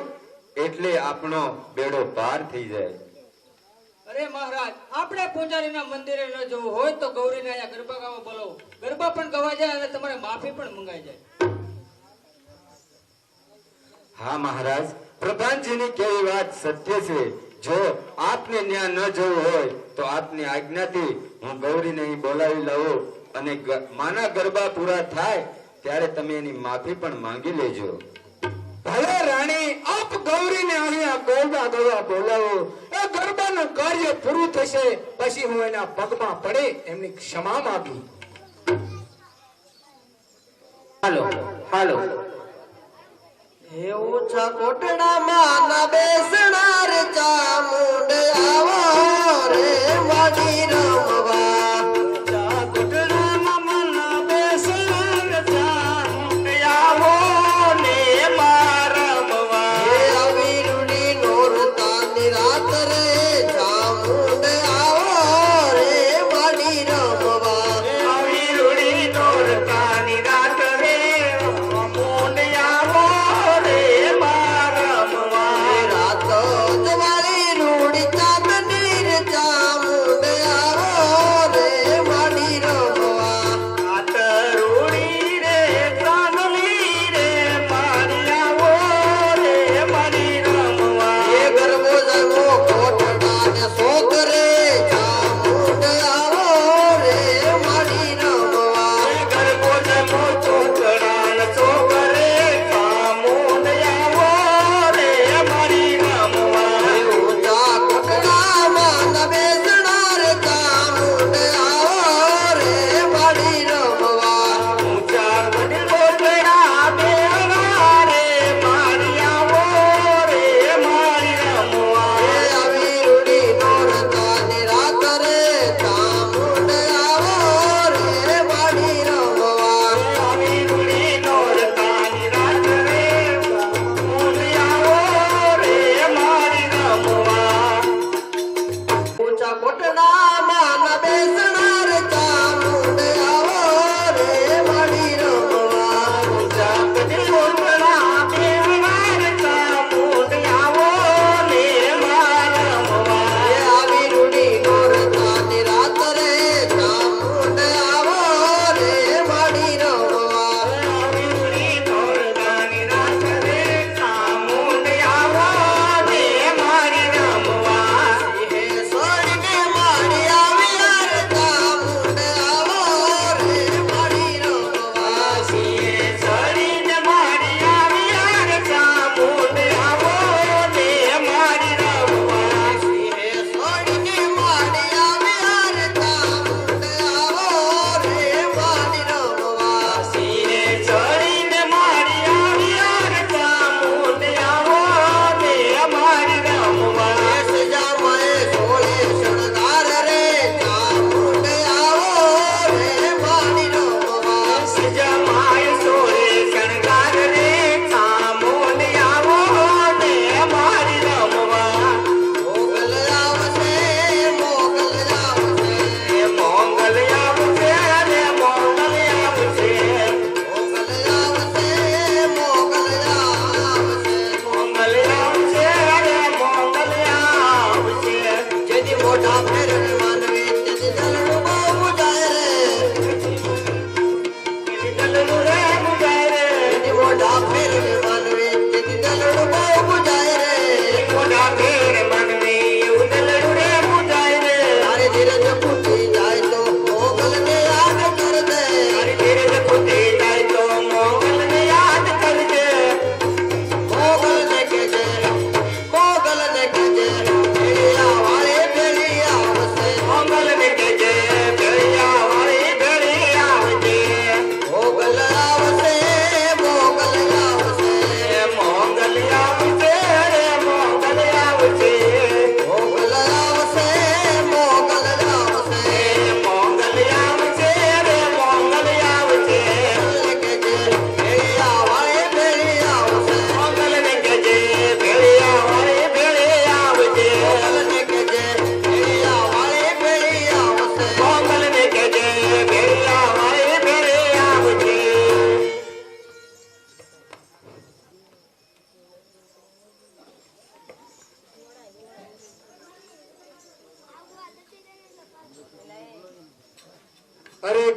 એટલે આપણો બેડો પાર થઈ જાય. અરે મહારાજ, આપણે પૂજારીના મંદિરે ન જવું હોય તો ગૌરીને અહીંયા ગરબા ગાવા બોલાવો. ગરબા પણ ગવાઈ જાય અને તમારે માફી પણ મંગાઈ જાય. હા મહારાજ, પ્રધાનજીની કેવી વાત સત્ય છે. જો આપને ન્યા ન જવું હોય તો આપની આજ્ઞાથી હું ગૌરીને અહીં બોલાવી લાવું અને માના ગરબા પૂરા થાય ત્યારે તમે એની માફી પણ માંગી લેજો. ભલે રાણી, આપ ગૌરીને અહીંયા ગરબા ગવા બોલાવો. એ ગરબાનું કાર્ય પૂરું થશે પછી હું એના પગમાં પડે એમની ક્ષમા માંગી. હાલો હાલો. હે ઓછા કોટડામાં ના બેસનાર ચામુંડ આવો રે વાડી રમવા. ઓછા કોટડામાં ના બેસનાર ચામુંડ આવો ને માર રમવા. હે અવીરુડી નોરતાની રાત રે ચામુંડ આવો રે વાડી રમવા. અવીરુડી નોરતાની રાત રે ચામુંડ આવો રે માર રમવા. રાત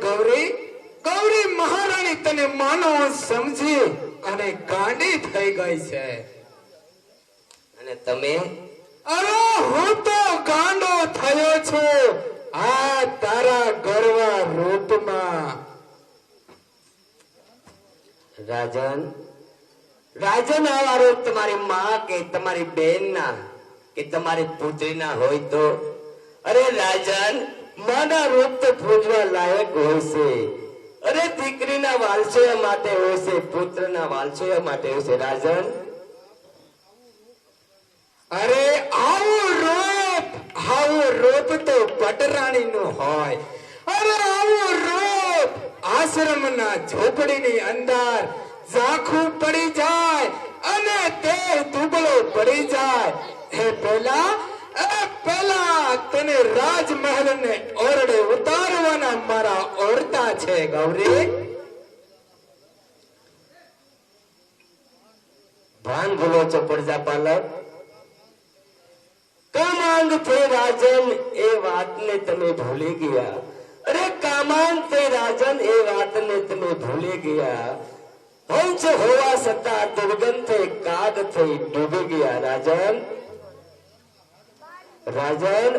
ગૌરી ગૌરી મહારાણી તને માનો સમજી અને ગાંડી થઈ ગઈ છે. અને તમે અરે હું તો ગાંડો થયો છું આ તારા ગરવા રૂપમાં. રાજન રાજન આવા રૂપ તમારી માં કે તમારી બેન ના કે તમારી પુત્રી ના હોય તો? અરે રાજન, માના રૂપ તો પૂજવા લાયક હોય છે. અરે દીકરીના વાલસોયા માટે હોય છે, પુત્રના વાલસોયા માટે હોય છે. રાજન અરે આવું રૂપ તો પટરાણી નું હોય. અરે આવું રૂપ આશ્રમના ઝોપડીની અંદર ઝાંખું પડી જાય અને તે દુબળો પડી જાય એ પહેલા તને રાજમહેલ ને ઓરડે ઉતારવાના મારા ઓરતા છે ગૌરી. ભાન ભૂલો છો પ્રજાપાલક? કામાંગ थे રાજન એ વાતને તમે ભૂલી ગયા. અરે કામાંગ थे રાજન એ વાતને તમે ભૂલી ગયા. હંસ હોવા છતાં દુર્ગંધે કાગ થઈ ડૂબી ગયા. રાજન રાજન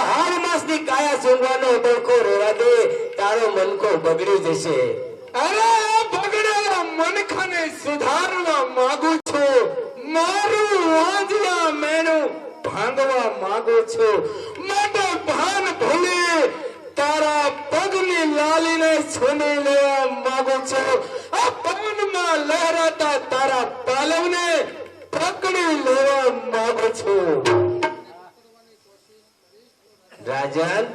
હાર માસની કાયા સૂંઘવાનો ડોકો રેવા દે, તારો મનકો બગડી જશે. અરે બગડેલા મનખાને સુધારવા માંગુ છું. મારું વાંજિયા મેણું ભાંગવા માંગુ છું. માટે ભાન ભૂલી તારા પગની લાલીને છૂની લેવા માંગુ છું. આ પવનમાં લહેરાતા તારા પાલવને પકડી લેવા માંગુ છું. રાજન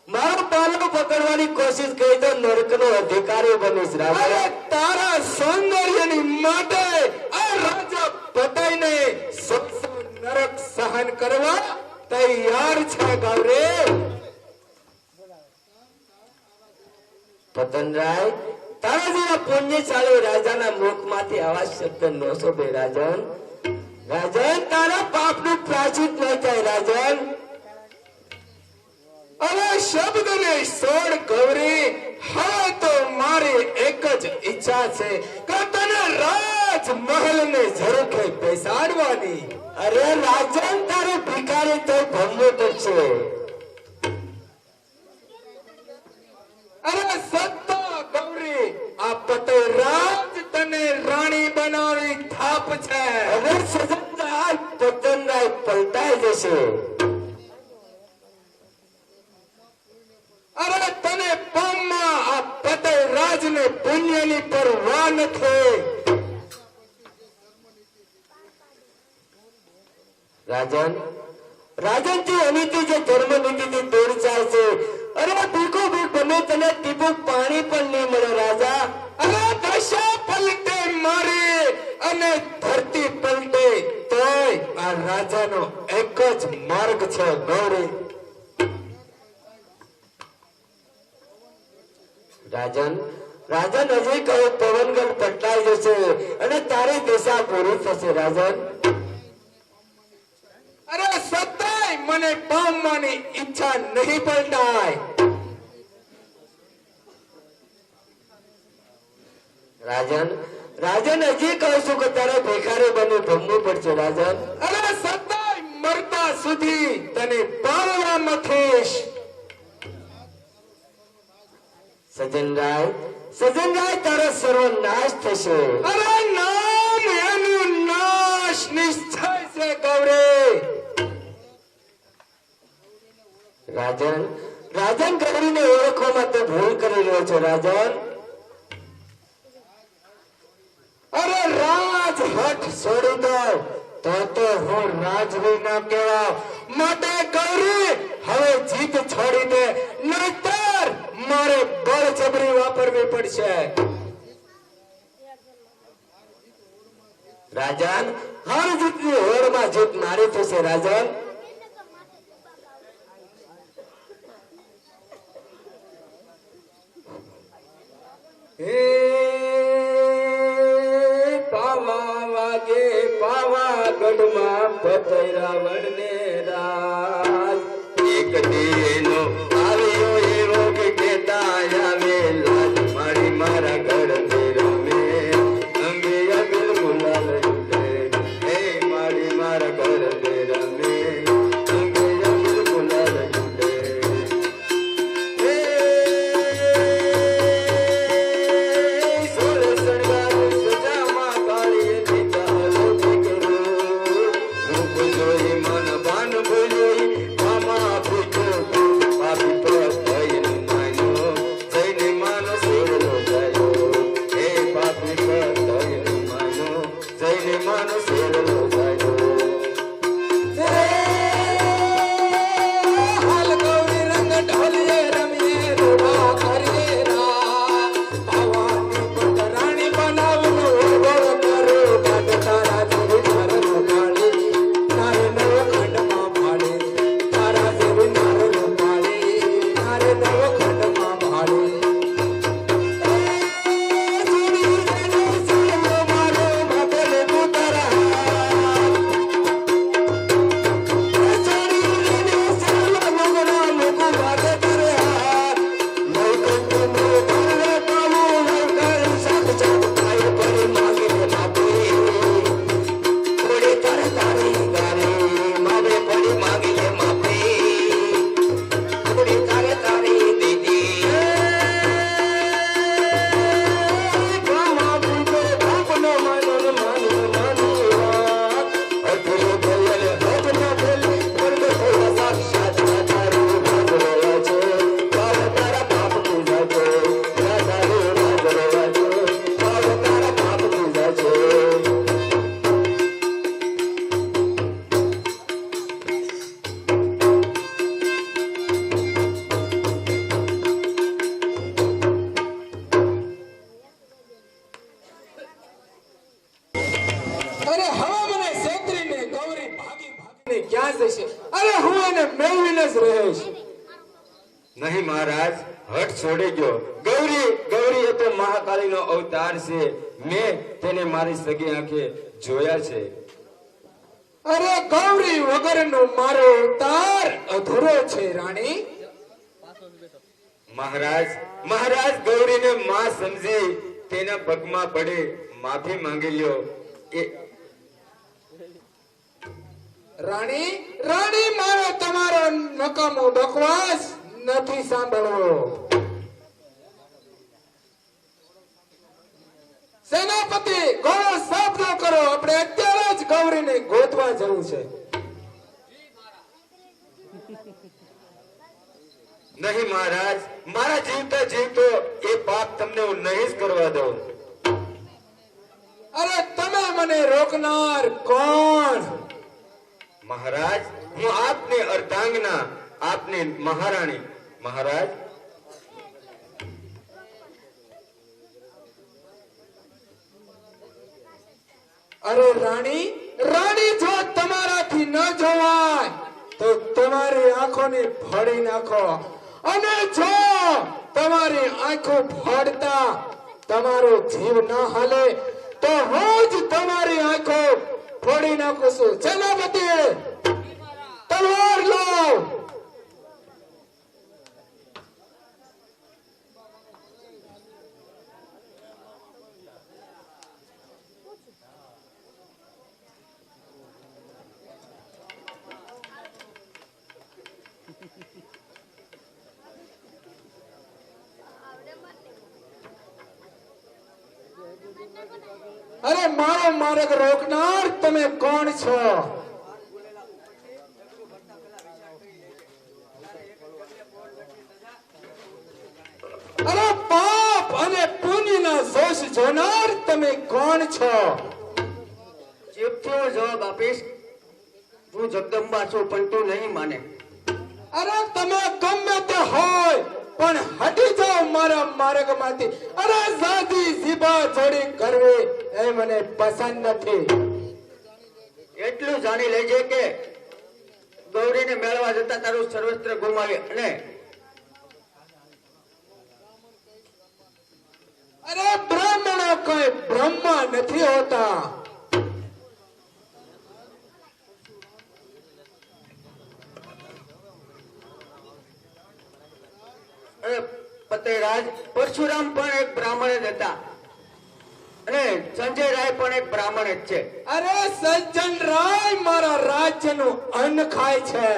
મારો પાલવ પકડવાની કોશિશ કરી તો નરકનો અધિકારી બનીશ. અરે રાજન તારા સૌંદર્યની માટે આ રાજા પતાઈને સત્સંગ નરક સહન કરવા તૈયાર છે ગૌરી. પતનરાય, તારા જેવા પુણ્યશાળી રાજાના મુખમાંથી આવા શબ્દ ન શોભે. રાજન રાજન તારા પાપનું પ્રાયશ્ચિત ન થાય. રાજન હવે શબ્દને છોડ ગૌરી. હવે તો મારી એક જ ઈચ્છા છે કે તને રાજમહેલને ઝરૂખે બેસાડવાની. અરે રાજન તારે ભિખારી તો ભમવું પડશે. અરે સત્તા ગૌરી, આ પતે રાજ તને રાણી બનાવી થાપ છે. હવે સજનરાય પતનરાય પલટાઈ જશે. અરે તને પામમાં આ પતે રાજને પુણ્યની પરવા નથી. રાજન રાજન તું અનીતિ જે ધર્મ નીતિથી દૂર જાય છે. અરે ભીખો ભીખ બને તને ટીપું પાણી પણ નહીં મળે. રાજા અરે દશા પલટે મારી અને ધરતી પલટે તોય આ રાજાનો એક જ માર્ગ છે ગૌરી. રાજન રાજન હજી કહું પવનગઢ પટલાઈ જશે અને તારી દિશા પૂરી થશે. રાજન અરે સતાય મને પામવાની ઈચ્છા નહીં પલટાય. રાજન રાજન હજી કહું છું કે તારે ભિખારી બની ભમવું પડશે. રાજન અરે સતાય મરતા સુધી તને પામવા મથીશ. સજનરાય તારો સર્વનાશ થશે. અરે નામ એનું નાશ નિશ્ચય છે ગૌરી. રાજન રાજન ગૌરીને ઓળખવામાં તો ભૂલ કરી રહ્યો છો. રાજન અરે રાજ હઠ છોડી દો તો હું રાજવી ના કહેવા. માટે ગૌરી હવે જીત છોડી દે, નહીતર મારે બળજબરી વાપરવી પડશે. રાજન હાર જીતની હોડમાં જીત મારી થશે. રાજન હે પાવા વાગે પાવાગઢમાં પતય રાવણ ને રાજ. એક દીનો આવ્યો એવો કે કેતા આવે લઈને ક્યાં જશે? અરે હું એને મેળવીને જ રહીશ. નહીં મહારાજ, હઠ છોડી ગયો. ગૌરી ગૌરી એ તો મહાકાળીનો અવતાર છે. મેં તેને મારી સગી આંખે જોયા છે. અરે ગૌરી વગરનો મારો અવતાર અધૂરો છે રાણી. મહારાજ મહારાજ ગૌરીને માં સમજી તેના પગમાં પડી માફી માંગી લ્યો. એ રાણી રાણી મારો તમારો નકામો બકવાસ નથી સાંભળવો. સેનાપતિ ઘોડો સાબદો કરો. આપણે અત્યારે જ ગૌરીને ગોતવા જવું છે. નહીં મહારાજ, મારા જીવતા જીવતો એ પાપ તમને હું નહીં જ કરવા દઉં. અરે તમે મને રોકનાર કોણ? મહારાજ, હું આપની અર્ધાંગના, આપની મહારાણી. મહારાજ, અરે રાણી રાણી જો તમારાથી ન જોવાય તો તમારી આંખોને ફાડી નાખો. અને જો તમારી આંખો ફાડતા તમારો જીવ ન હાલે તો હું જ તમારી આંખો ફોડી નાખું છું. સેનાપતિ તલવાર લાવ. અરે મારો માર્ગ રોકનાર તમે કોણ છો? અરે પાપ અને પુણ્યના દોષ જોનાર તમે કોણ છો? ચૂપથી હું જવાબ આપીશ. હું જગદંબા છું, પણ તું નહીં માને. અરે તમે ગમે તે હોય પણ હટી જાઓ મારા માર્ગમાંથી. અરે સાદી જીભા જોડી કરવી એ મને પસંદ નથી. એટલું જાણી લેજે કે ગૌરીને મેળવા જતા તારું સર્વસ્ત્ર ગુમાવી અને અરે બ્રાહ્મણો કોઈ બ્રહ્મા નથી હોતા. ફતેહરાજ, પરશુરામ પણ એક બ્રાહ્મણ જ હતા અને સંજય રાય પણ એક બ્રાહ્મણ જ છે. અરે સજ્જન રાય મારા રાજ્યનું અન્ન ખાય છે.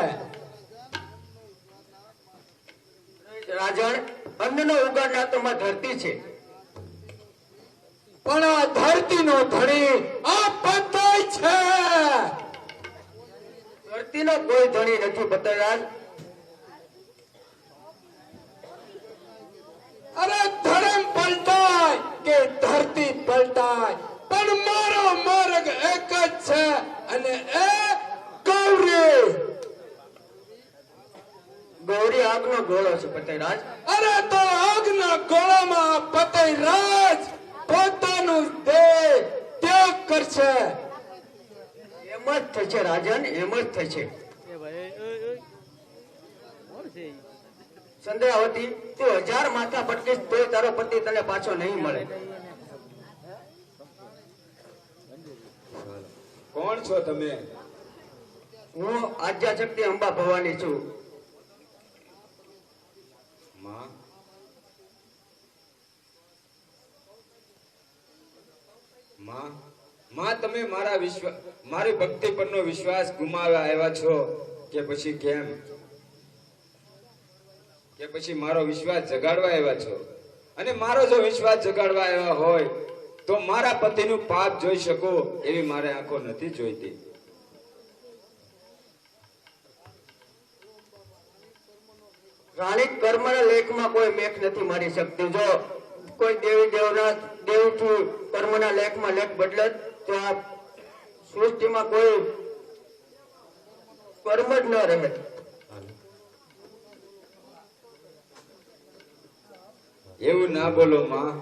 રાજણ, અન્નનો ઉગાડનાર તો માં ધરતી છે. પણ આ ધરતીનો ધણી આ પતાય છે. ધરતીનો કોઈ ધણી નથી ફતેહરાજ. અરે ધર્મ પલટાય કે ધરતી પલટાય પણ મારો માર્ગ એક જ છે અને એ ગૌરી. ગૌરી આગનો ગોળો છે ફતેહરાજ. અરે તો આગના ગોળામાં પતયરાજ પોતાનું દેહ ત્યાગ કરશે. એમ જ થશે રાજન, એમ જ થશે. સંધ્યાવતી, તું 1000 માથા પટકીશ તોય તારો પતિ તને પાછો નહીં મળે. કોણ છો તમે? હું આદ્યા શક્તિ અંબા ભવાની છું. માં, માં, માં, તમે મારી ભક્તિ પરનો વિશ્વાસ ગુમાવવા આવ્યા છો કે પછી કેમ? કે પછી મારો વિશ્વાસ જગાડવા આવ્યા છો? અને મારો જો વિશ્વાસ જગાડવા આવ્યા હોય તો મારા પતિનું પાપ જોઈ શકો એવી મારે આંખો નથી જોઈતી. રાણી, કર્મના લેખમાં કોઈ મેખ નથી મારી શકતી. જો કોઈ દેવી દેવના દેવથી કર્મના લેખમાં લેખ બદલત તો આ સૃષ્ટિમાં કોઈ કર્મ જ ન રહે. એવું ના બોલો માં.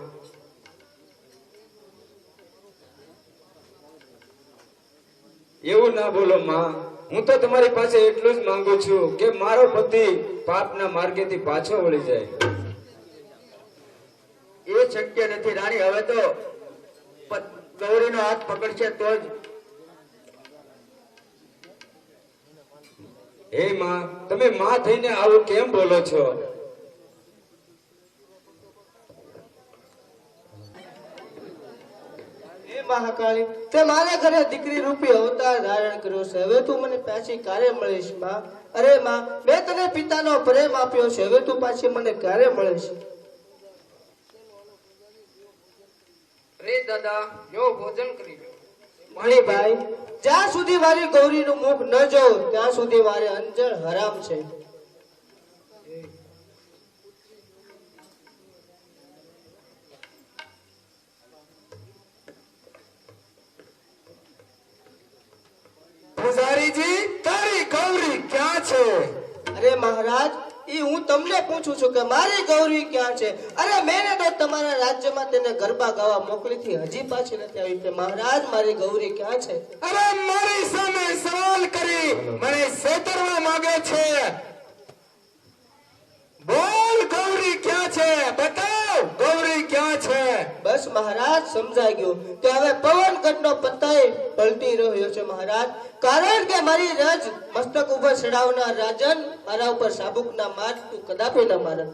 એવું ના બોલો માં, હું તો તમારી પાસે એટલું જ માંગુ છું કે મારો પતિ પાપના માર્ગેથી પાછો વળી જાય. એ શક્ય નથી રાણી. હવે તો ગૌરીનો હાથ પકડશે તો જ. હે માં, તમે માં થઈને આવું કેમ બોલો છો? હે મહાકાળી, તે મારા ઘરે દીકરી રૂપી અવતાર ધારણ કર્યો છે. હવે તું મને પાછી ક્યારે મળીશ માં? અરે માં, મેં તને પિતાનો પ્રેમ આપ્યો છે, હવે તું પાછી મને ક્યારે મળીશ? રે દાદા, જો ભોજન કરી લો. મણિભાઈ, જ્યાં સુધી મારી ગૌરીનું મુખ ન જોઉં ત્યાં સુધી મારે અંજળ હરામ છે. પૂજારીજી, તારી ગૌરી ક્યાં છે? અરે મહારાજ, ઈ હું તમને પૂછું છું કે મારી ગૌરી ક્યાં છે? અરે મેને તો તમારા રાજ્યમાં તેને ગરબા ગાવા મોકલી હતી, હજી પાછી નથી આવી. તે મહારાજ, મારી ગૌરી ક્યાં છે? અરે મારી સામે સવાલ કરી મને છેતરવા માંગે છે. બોલ, ગૌરી ક્યાં છે? બતાવ, ગૌરી ક્યાં છે? બસ મહારાજ, સમજાઈ ગયું કે હવે પવનગઢનો પતાય પલટી રહ્યો છે મહારાજ. કારણ કે મારી રજ મસ્તક ઉપર ચડાવનાર રાજન મારા ઉપર સાબુકના માર તું કદાપી ન મારે.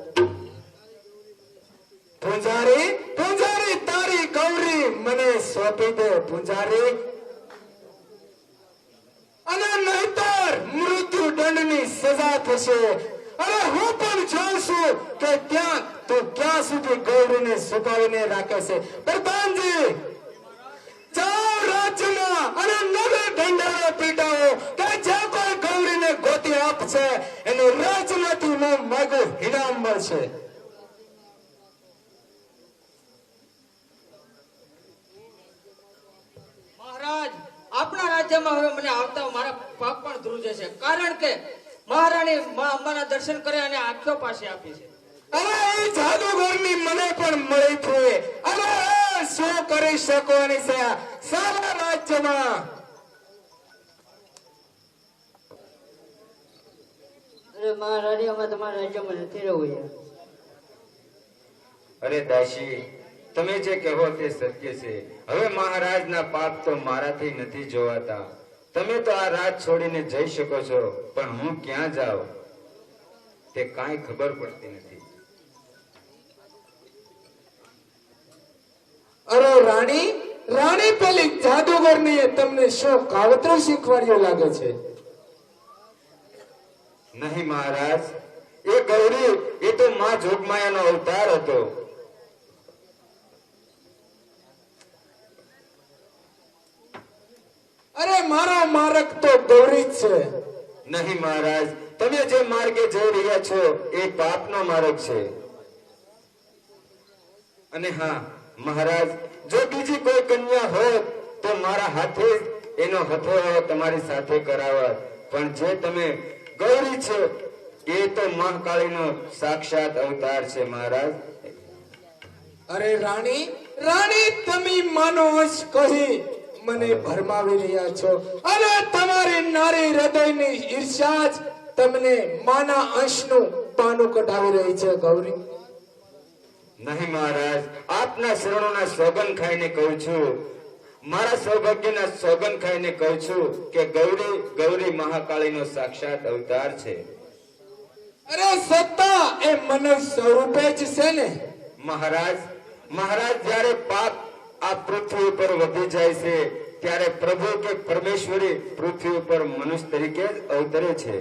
પૂજારી, પૂજારી, તારી ગૌરી મને સોંપી દે પૂજારી, અને નહીતર મૃત્યુ દંડની સજા થશે. અરે હું પણ જોઉં છું કે ત્યાં તું ક્યાં સુધી ગૌરીને છુપાવીને રાખે છે. પ્રધાનજી, જાઓ રાજ્યમાં અને નગર ઢંઢેરો પીટાવો કે જે કોઈ ગૌરીને ગોતી આપશે એને રાજમાંથી માગું ઇનામ મળશે. મહારાજ, આપણા રાજ્યમાં હવે મને આવતા મારા પાપ પણ ધ્રુજે છે. કારણ કે મહારાણી માં અંબાના દર્શન કરે અને આંખો પાસે આપી છે. અરે એ જાદુગરની મને પણ મળી છે. અરે શું કરી શકવાની છે સારા રાજ્યમાં? અરે મહારાણી, અમે તમારા રાજ્યમાં નથી રહેવું યાર. અરે દાસી, તમે જે કહો તે સત્ય છે. હવે મહારાજના પાપ તો મારાથી નથી જોવાતા. તમે તો આ રાજ છોડીને જઈ શકો છો, પણ હું ક્યાં જાઉં તે કાંઈ ખબર પડતી નથી. અરે રાણી, રાણી પેલી જાદુગરની તમને શું કાવતરું શીખવાડ્યું લાગે છે? નહીં મહારાજ, એ ગૌરી એ તો માં જોગમાયાનો અવતાર હતો. અરે મારો માર્ગ તો ગૌરી જ છે. નહીં મહારાજ, તમે જે માર્ગે જઈ રહ્યા છો એ પાપનો માર્ગ છે. અને હા મહારાજ, જો બીજી કોઈ કન્યા હોત તો મારા હાથે જ એનો હથોડો તમારી સાથે કરાવત. પણ જે તમે ગૌરી છો એ તો મહાકાળીનો સાક્ષાત અવતાર છે મહારાજ. અરે રાણી, રાણી, તમે માનો અંશ કહી મને ભરમાવી રહ્યા છો, અને તમારી નારી હૃદયની ઈર્ષ્યા જ તમને માના અંશનું પાનું કઢાવી રહી છે ગૌરી. નહીં મહારાજ, આપના શરણોના સોગન ખાઈને કહું છું, મારા સૌભાગ્યના સોગન ખાઈને કહું છું કે ગૌરી ગૌરી મહાકાળીનો સાક્ષાત અવતાર છે. અરે સત્તા એ મનુષ્ય સ્વરૂપે જ છે ને મહારાજ. મહારાજ, જ્યારે પાપ આ પૃથ્વી ઉપર વધી જાય છે ત્યારે પ્રભુ કે પરમેશ્વરી પૃથ્વી ઉપર મનુષ્ય તરીકે જ અવતરે છે.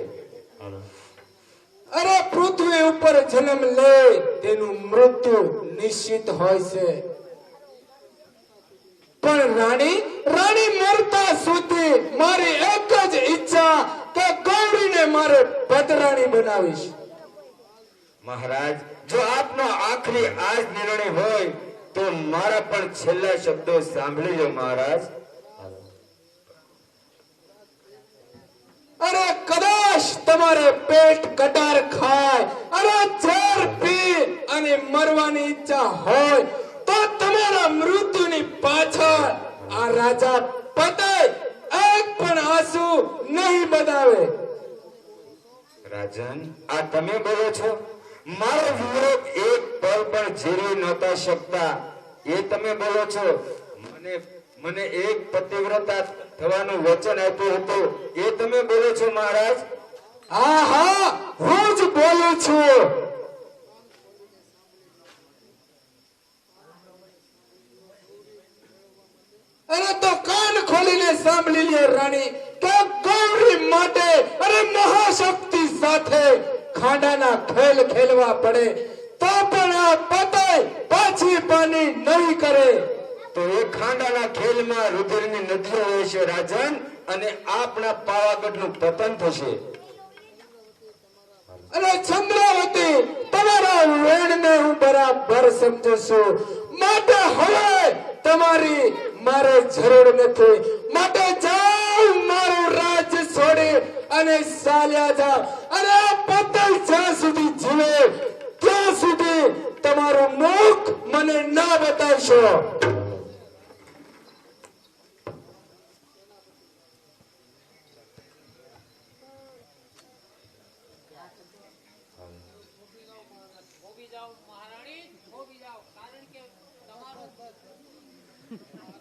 અરે પૃથ્વી ઉપર જન્મ લે તેનું મૃત્યુ નિશ્ચિત હોય છે. પણ રાણી, રાણી મરતા સુધી મારી એક જ ઈચ્છા કે ગૌરીને મારે પદરાણી બનાવીશ. મહારાજ, જો આપનો આખરી આ જ નિર્ણય હોય તો મારા પણ છેલ્લા શબ્દો સાંભળી લો મહારાજ. અરે કદાચ તમારે પેટ કટાર ખાય અને ઝેર પી અને મરવાની ઈચ્છા હોય તો તમારા મૃત્યુની પાછળ આ રાજા પતે એક પણ આંસુ નહીં બનાવે. રાજન, આ તમે બોલો છો? મારો વિરોધ એક પલ પણ ઝીલી નહોતા શકતા એ તમે બોલો છો? મને એક પતિવ્રતા થવાનું વચન આપ્યું હતું એ તમે બોલો છો મહારાજ? હા હા, હું જ બોલું છું. અરે તો કાન ખોલીને સાંભળી લે રાણી કે ગૌરી માટે અરે મહાશક્તિ સાથે ખાંડાના ખેલ ખેલવા પડે તો પણ આ પતય પાછી પાની નહીં કરે. તો એ ખાંડાના ખેલમાં રુધિરની નદીઓ વહેશે રાજન, અને આપણા પાવાગઢનું પતન થશે. અને ચંદ્રાવતી, તમારા વેણને હું બરાબર સમજુ છું, માટે હવે તમારી મારે જરૂર નથી. માટે જાઓ, મારું રાજ્ય છોડી અને ચાલ્યા જાઓ. અને આ પતંગ જ્યાં સુધી જીવે ત્યાં સુધી તમારું મુખ મને ના બતાવશો.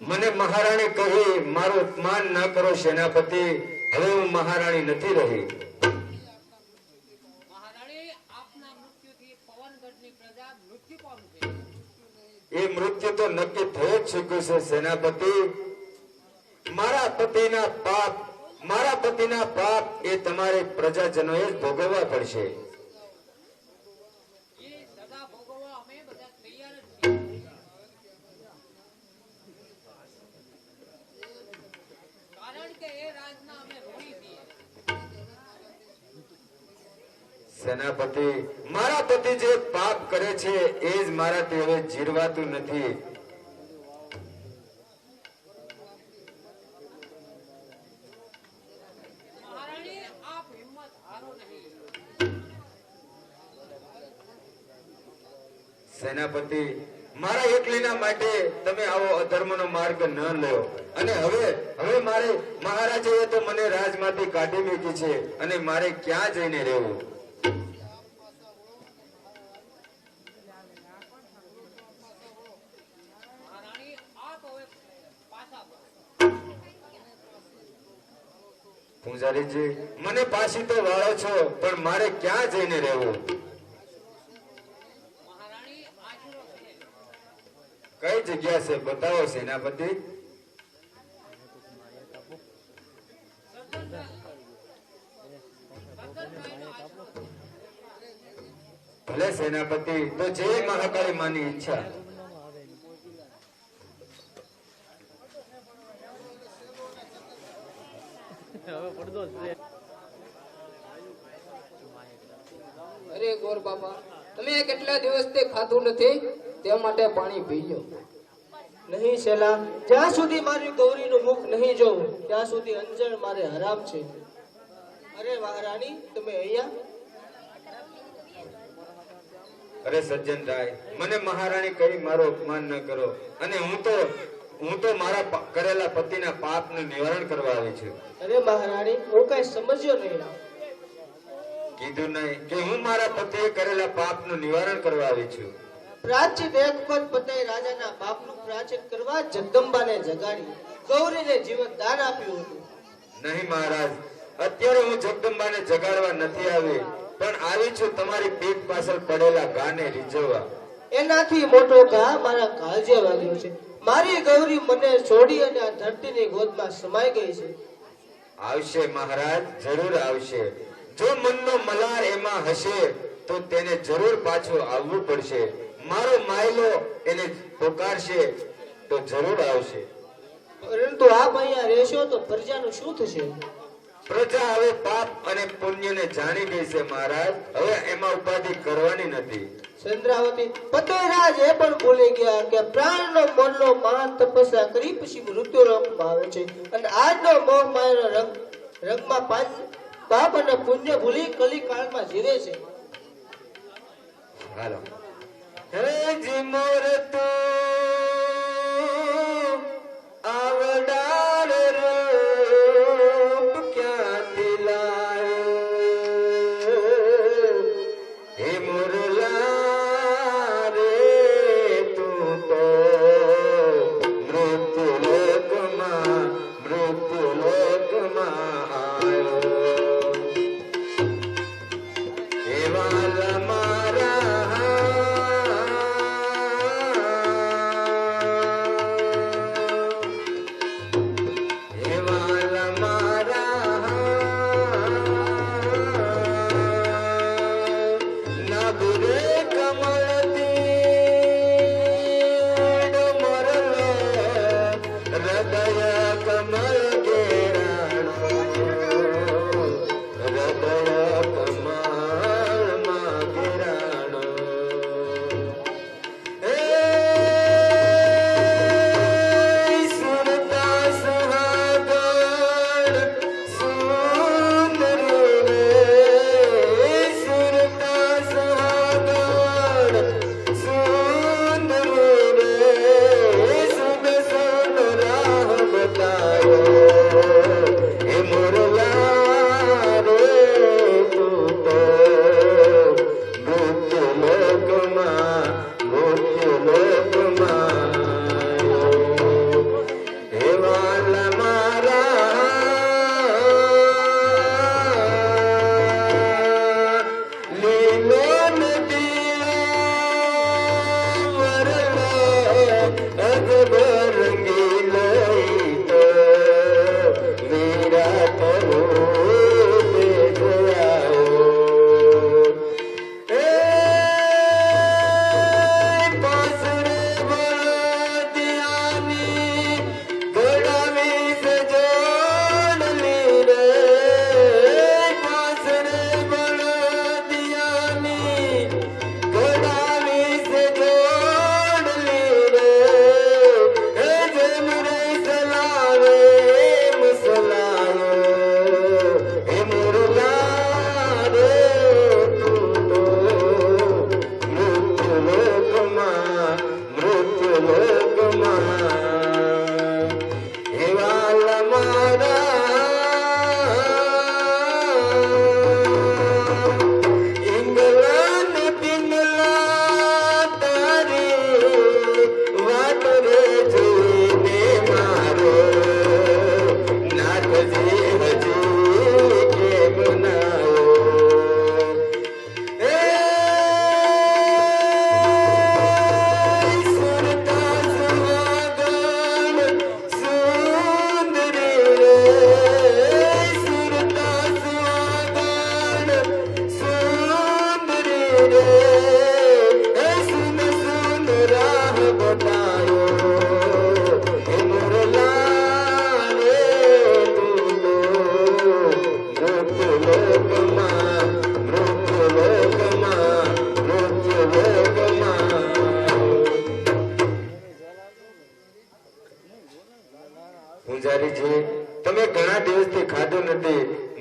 મને મહારાણી કહી મારું અપમાન ન કરો સેનાપતિ. હવે હું મહારાણી નથી રહી. એ મૃત્યુ તો નક્કી થઈ જ ચૂક્યું છે સેનાપતિ. મારા પતિના પાપ એ તમારે પ્રજાજનોએ જ ભોગવવા પડશે. સેનાપતિ, મારા પતિ જે પાપ કરે છે એ જ મારાથી હવે જીરવાતું નથી. સેનાપતિ, મારા એકલીના માટે તમે આવો અધર્મનો માર્ગ ન લો. અને હવે મારે મહારાજે તો મને રાજમાંથી કાઢી મૂકી છે, અને મારે ક્યાં જઈને રહેવું? પૂજારીજી, મને પાછી તો વાળો છો, પણ મારે ક્યાં જઈને રહેવું? કઈ જગ્યા છે બતાવો સેનાપતિ. ભલે સેનાપતિ, તો જય મહાકાળી માની ઈચ્છા. અરે ગોર બાપા, તમે કેટલા દિવસથી ખાધું નથી તે માટે પાણી પીજો. નહીં શેલા, જ્યાં સુધી મારી ગૌરીનું મુખ નહીં જોઉં ત્યાં સુધી અંજણ મારે હરામ છે. અરે મહારાણી, તમે અહીંયા? અરે સજ્જન રાય, મને મહારાણી કહી મારો અપમાન ન કરો. અને હું તો મારા કરેલા પતિના પાપનું નિવારણ કરવા આવી છું. અરે મહારાણી, હું કઈ સમજ્યો નહીં. કીધું નહીં કે હું મારા પતિએ કરેલા પાપનું નિવારણ કરવા આવી છું. પ્રાચીન એક પર પતાઈ રાજાના પાપનું પ્રાચીન કરવા જગદંબાને જગાડી ગૌરીને જીવન દાન આપ્યું હતું. નહીં મહારાજ, અત્યારે હું જગદંબાને જગાડવા નથી આવી, પણ આવી છું તમારી પીઠ પાછળ પડેલા ઘાને રીઝવવા. એનાથી મોટો ઘા મારા કાળજે વાગ્યો છે. મારી ગૌરી મને છોડી અને આ ધરતીની ગોદમાં સમાઈ ગઈ છે. આવશે મહારાજ, જરૂર આવશે. જો મનનો મલાર એમાં હશે તો તેને જરૂર પાછું આવવું પડશે. મારો માયલો એને પોકારશે તો જરૂર આવશે. પરંતુ આપ અહીંયા રહેશો તો પ્રજાનું શું થશે? પ્રજા હવે પાપ અને પુણ્યને જાણી ગઈ છે મહારાજ. હવે એમાં ઉપાધિ કરવાની નથી. ચંદ્રાવતી, પતોયરાજ એ પણ ભૂલી ગયા કે પ્રાણનો મનનો મહાન તપસ્યા કરી પછી મૃત્યુ લોકમાં આવે છે. અને આજનો મોહ માયાનો રંગમાં પાપ અને પુણ્ય ભૂલી કલી કાળમાં જીવે છે. હાલો. હે જી મોર તું આવડાર રો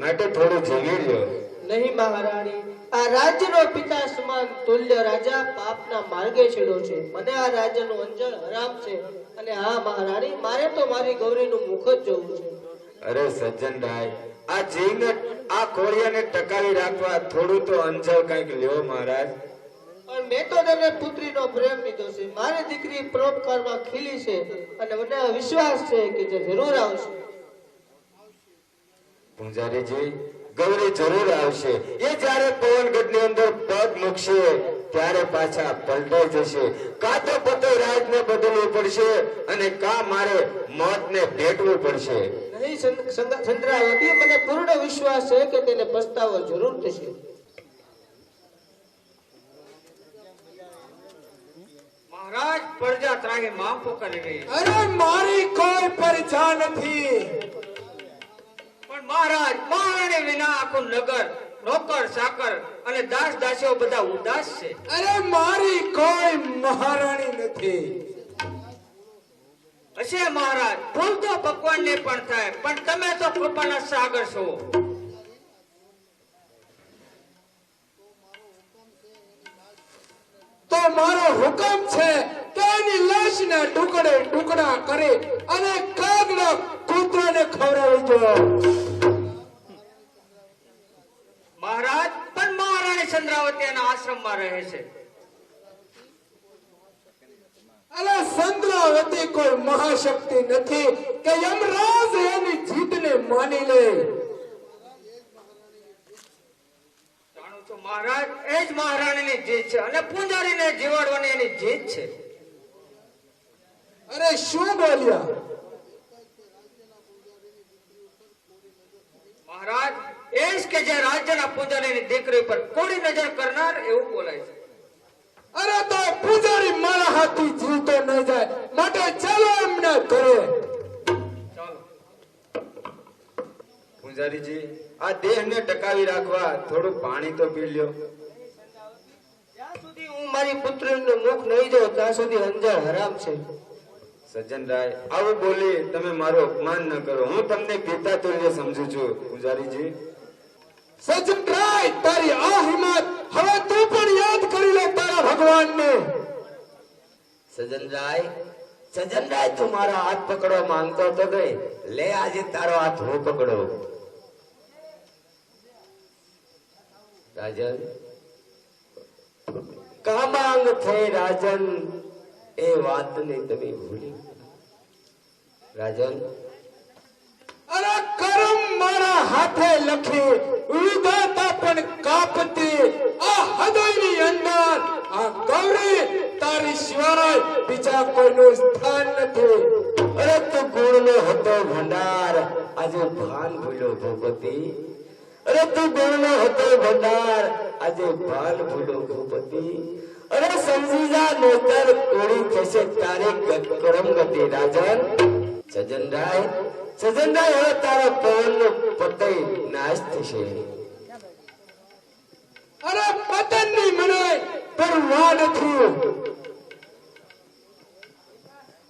માટે થોડું જીવી લ્યો. નહીં મહારાણી, આ રાજ્યનો પિતા સમાન તુલ્ય રાજા પાપના માર્ગે છેડો છે. મને આ રાજ્યનું અંજળ હરામ છે. અને હા મહારાણી, મારે તો મારી ગૌરીનું મુખ જ જોવું છે. અરે સજ્જનભાઈ, આ જીવને આ ખોડિયાને ટકાવી રાખવા થોડું તો અંજળ કંઈક લ્યો મહારાજ. પણ મેં તો તને પુત્રીનો પ્રેમ લીધો છે. મારી દીકરી પરોપકારમાં ખીલી છે અને મને વિશ્વાસ છે કે જે જરૂર આવશે. પૂજારીજી, ગૌરી જરૂર આવશે. એ જ્યારે પવનગઢની અંદર પગ મૂકશે ત્યારે પાછા પલટાઈ જશે. કાં તો પતો રાજને બદલવું પડશે અને કાં મારે મોતને ભેટવું પડશે. નહીં ચંદ્રાવતી, મને પૂર્ણ વિશ્વાસ છે કે તેને પસ્તાવો જરૂર થશે. મહારાજ પ્રજા ત્રાહી માફો કરી રહી છે. અરે મારી કોઈ પરજા નથી. પણ મહારાજ, મહારાણી વિના આખું નગર, નોકર ચાકર અને દાસ દાસીઓ બધા ઉદાસ છે. અરે મારી કોઈ મહારાણી નથી. હશે મહારાજ, ભૂલ તો ભગવાનને પણ થાય, પણ તમે તો કૃપાના સાગર છો. તો મારો હુકમ છે કે એની લાશને ટુકડે ટુકડા કરી અને કાગના કૂતરાને ખવડાવી દો. મહારાજ, પણ મહારાણી ચંદ્રાવતી એના આશ્રમમાં રહે છે. અરે ચંદ્રાવતી કોઈ મહાશક્તિ નથી કે યમરાજ એની જીતને માની લે. જાણું છું મહારાજ, એ જ મહારાણીની જીત છે અને પૂંજારીને જીવાડવાની એની જીત છે. અરે શું બોલ્યા? મહારાજ, એ જ કે જે રાજ્યના પૂંજારીની દીકરી પર કોડી નજર કરનાર એવું બોલાય છે. અરે તો પૂજારી મારા હાથથી જીવતો ન જાય, માટે ચાલો એમને ઘરે. ચાલો. પૂજારીજી, આ દેહને ટકાવી રાખવા થોડું પાણી તો પી લ્યો. જ્યાં સુધી હું મારી પુત્રીનું મુખ નહીં જોઉં ત્યાં સુધી અંજળ હરામ છે. સજ્જનરાય, આવું બોલી તમે મારું અપમાન ન કરો. હું તમને પિતા તુલ્ય સમજુ છું. પૂજારીજી, સજ્જનરાય, તારી આ હિંમત હવે તું પણ યાદ કરી લે તારા ભગવાનને. સજનરાય તું મારો હાથ પકડવા માંગતો હતો ને, લે આજે તારો હાથ હું પકડો. રાજન, કામાંગ થઈ રાજન, એ વાતને તમે ભૂલી રાજન. અરે કરમ મારા હાથે લખી, વિધાતા પણ કાપતી આ હૃદયની અંદર આ ગૌરી તારી સિવાય બીજા કોઈનું સ્થાન નથી. અરે તું ગુણનો હતો ભંડાર, આજે ભાન ભૂલ્યો ભૂપતિ. અરે તું ગુણનો હતો ભંડાર, આજે ભાન ભૂલ્યો ભૂપતિ. અરે સમજી જા નોતર, કોળી થશે તારે કરમ ગતિ રાજન. સજનરાય, હવે તારો પવનનો પતય નાશ થશે. અરે પતનની મને પરવા નથી.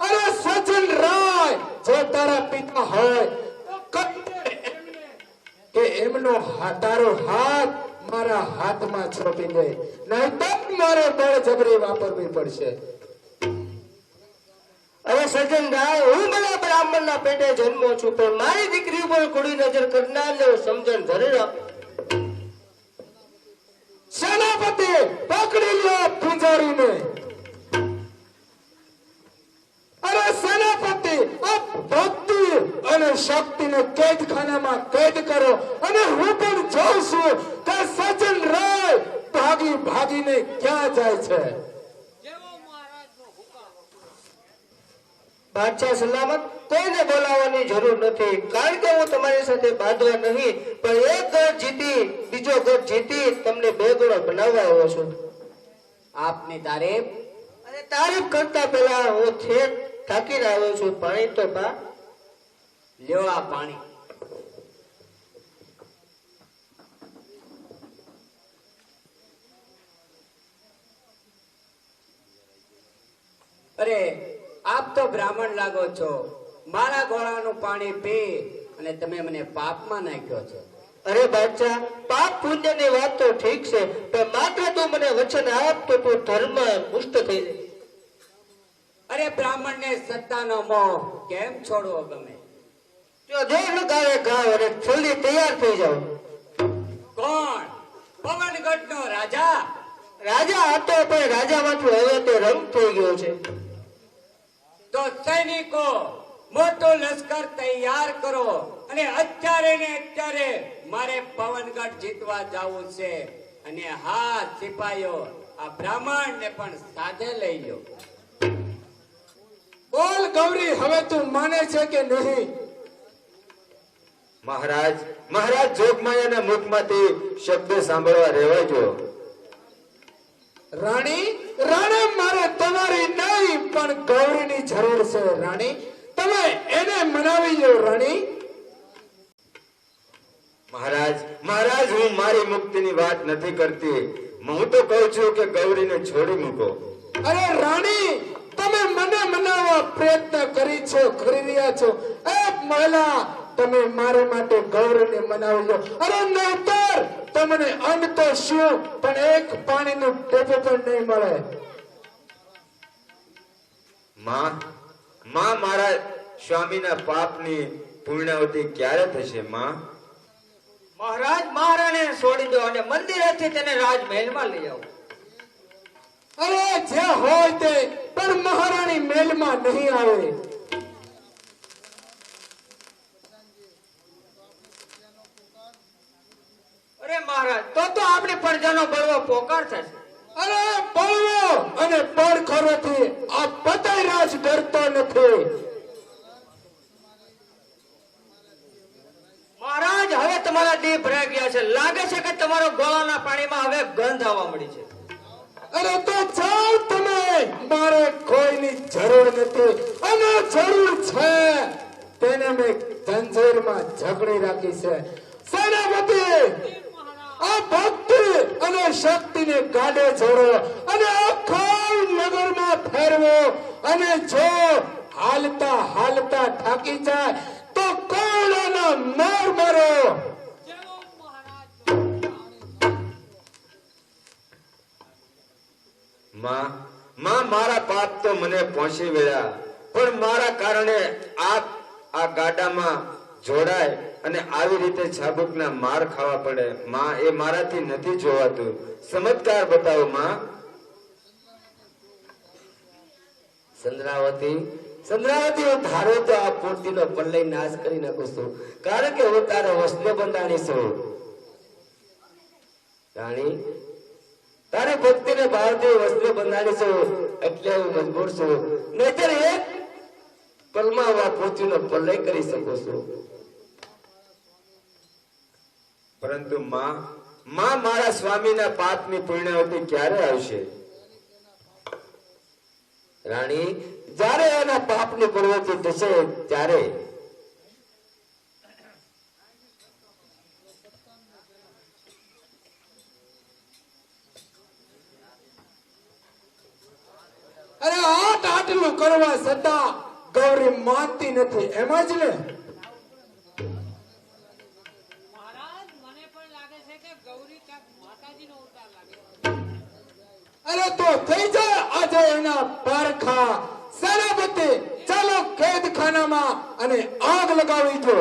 અરે સજનરાય, જો તારા પિતા હોય તો કહી દે એમને કે એમનો તારો હાથ મારા હાથમાં છોપી દે, નહીં તો મારે બળજબરી વાપરવી પડશે. હવે સજ્જનરાય, હું ભલે બ્રાહ્મણના પેટે જન્મો છું, પણ મારી દીકરી ઉપર કુડી નજર કરનારને હું સમજણ જરૂર આપું. સેનાપતિ, પકડી લો પૂજારીને. અરે સેનાપતિ, આ ભક્તિ અને શક્તિને કેદખાનામાં કેદ કરો અને હું પણ જોઉં છું કે સજનરાય ભાગીને ક્યાં જાય છે. બાદશાહ સલામત, કોઈને બોલાવવાની જરૂર નથી, કારણ કે હું તમારી સાથે બાંધવા નહીં, પણ એક ગઢ જીતી બીજો ગઢ જીતી તમને બે ગણો બનાવવા આવ્યો છું. આપની તારીફ. અને તારીફ કરતા પહેલા હું ઠેઠ થાકીને આવ્યો છું. પાણી તો પા. લ્યો આ પાણી. અરે આપ તો બ્રાહ્મણ લાગો છો, મારા ગોળાનું પાણી પી અને તમે મને પાપમાં નાખ્યો છો. અરે બાદશાહ, પાપ પુણ્યની વાત તો ઠીક છે, પણ માત્ર તું મને વચન આપ તો તું ધર્મ પુષ્ટ થઈ જાય. અરે બ્રાહ્મણને સત્તાનો મોહ કેમ છોડવો ગમે? જો જોર લગાવે ગાવ અને જલ્દી તૈયાર થઈ જાઓ. કોણ? પવનગઢનો રાજા? રાજા હતો પણ રાજામાંથી હવે તો રંગ થઈ ગયો છે. તો સૈનિકો મોટો લશ્કર તૈયાર કરો અને અત્યારે ને અત્યારે મારે પવનગઢ જીતવા જવું છે. અને હા સિપાહીઓ, આ બ્રાહ્મણ ને પણ સાથે લઈ લો. બોલ ગૌરી, હવે તું માને છે કે નહીં? મહારાજ જોગમાયાના મુખમાંથી શબ્દો સાંભળવા રહેવાજો. રાણી મારે તમારી નહીં પણ ગૌરીની જરૂર છે. રાણી, તમે એને મનાવી લો. રાણી મહારાજ હું મારી મુક્તિની વાત નથી કરતી. હું તો કહું છું કે ગૌરીને છોડી મૂકો. અરે રાણી, તમે મને મનાવવા પ્રયત્ન કરી રહ્યા છો. એ મહિલા, તમે મારા માટે ગૌરીને મનાવી લો. અરે નહીતર તમને અન્ન તો શું પણ એક પાણીનું ટેપું પણ નહીં મળે. માં મારા સ્વામીના પાપની પૂર્ણાવતી ક્યારે થશે? માં મહારાજ, મહારાણીને છોડી દો અને મંદિરેથી તેને રાજમહેલમાં લઈ આવો. અરે જે હોય તે, પણ મહારાણી મહેલમાં નહીં આવે. અરે મહારાજ, તો આપણી પ્રજાનો બળવો પોકાર થશે. અરે બળવો અને પડખરોથી આ બધાય રાજ ડરતો નથી. મહારાજ, હવે તમારા દીપ ભરાઈ ગયા છે. લાગે છે કે તમારો ગોળાના પાણીમાં હવે ગંધ આવવા મળી છે. અરે તો જાઓ તમે, મારે કોઈની જરૂર નથી. અને જરૂર છે તેને મેં જંજીરમાં જકડી રાખી છે. સેનાપતિ, આ ભક્તિ અને શક્તિને ગાડે જોડો અને આખા નગરમાં ફેરવો. અને જો હાલતા થાકી જાય તો કોળાના માર મારો. માં મારા પાપ તો મને પહોંચી વળ્યા, પણ મારા કારણે આપ આ ગાડામાં જોડાય અને આવી રીતે છાબુકના માર ખાવા પડે. માં, એ મારાથી નથી જોવાતું. ચમત્કાર બતાવો માં. ચંદ્રાવતી, હું ધારો તો આ પૂર્તિનો પલ્લય નાશ કરી નાખું છું, કારણ કે હું તારો વસ્ત્ર બંધાણી છું. રાણી, તારી ભક્તિને ભાવથી વસ્ત્ર બંધાણી છું એટલે હું મજબૂર છું. નહીતર એક પલમાં હું આ પૃથ્વીનો પલ્લય કરી શકું છું. પરંતુ માં મારા સ્વામીના પાપની પૂર્ણાવતી ક્યારે આવશે? રાણી, જ્યારે એના પાપની પ્રવૃત્તિ થશે ત્યારે. અરે આટલું કરવા છતાં ગૌરી માનતી નથી, એમ જ ને? અરે તો થઈ જાય આજે એના પારખા. સેનાપતિ, ચાલો કેદખાનામાં અને આગ લગાવી દો.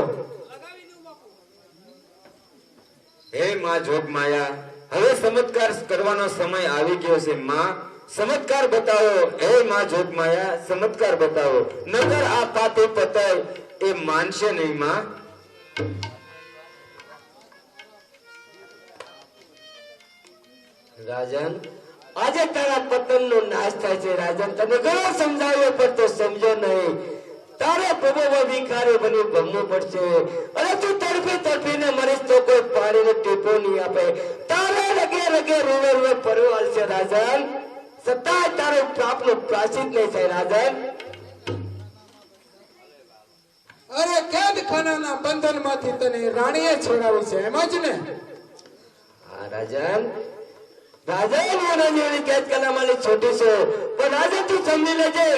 હે માં જોગમાયા, હવે ચમત્કાર કરવાનો સમય આવી ગયો છે. માં, ચમત્કાર બતાવો. હે માં જોગમાયા, ચમત્કાર બતાવો. નકર આ પાપી પતય એ માનશે નહીં. માં, રાજન, આજે તારા પતનનો નાશ થાય છે. રાજન, તમે ઘણો સમજાવ્યો પણ તો સમજો નહીં. તારે પ્રભુ ભિખારી બની ભમવું પડશે. અને તું તડપીને મરીશ તો કોઈ પાણીનો ટીપો નહીં આપે. તારે રગે રૂવે પરવાલ છે. રાજન, છતાંય તારો પાપનું પ્રાયશ્ચિત નહીં થાય. રાજન, અરે કેદખાનાના બંધનમાંથી તને રાણીએ છોડાવી છે, એમ જ ને? હા રાજન, હું રંજોની કેદખાનામાંથી છૂટી છું, પણ આજે તું સમજી લેજે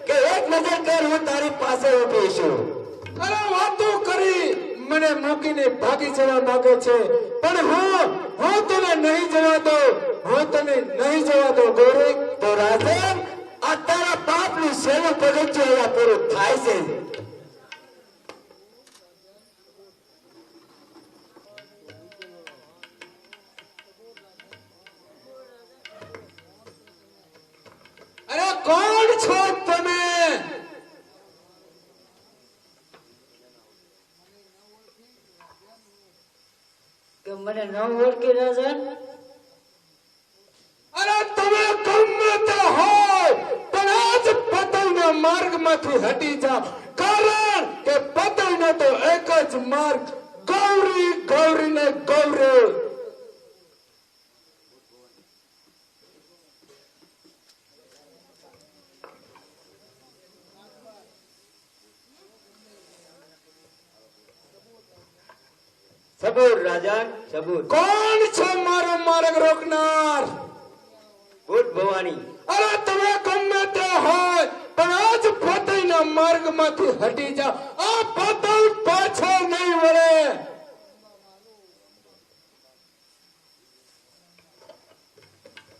કે એક નજર કર હું તારી પાસે ઉભી છું. અરે વાતો કરી મને મૂકીને ભાગી જવા માંગે છે, પણ હું તને નહીં જવા દઉં, હું તને નહીં જવા દઉં ગૌરી. તો રાજન આ તારા બાપનું છેલ્લું પગથિયું અહીંયા પૂરું થાય છે. અરે કોણ છો તમે? કે મને ન ઓળખી રાજન? અરે તમે ગમે તે હોય પણ આજ પતંગના માર્ગમાંથી હટી જાઓ, કારણ કે પતંગનો તો એક જ માર્ગ, ગૌરી, ગૌરી ને ગૌરી. સબૂર રાજન, સબૂર. કોણ છે મારો માર્ગ રોકનાર? ભૂત ભવાની. અરે તમે ગમે તે હોય પણ આજ પતંગના માર્ગમાંથી હટી જાઓ, આ પતંગ પાછો નહીં વળે.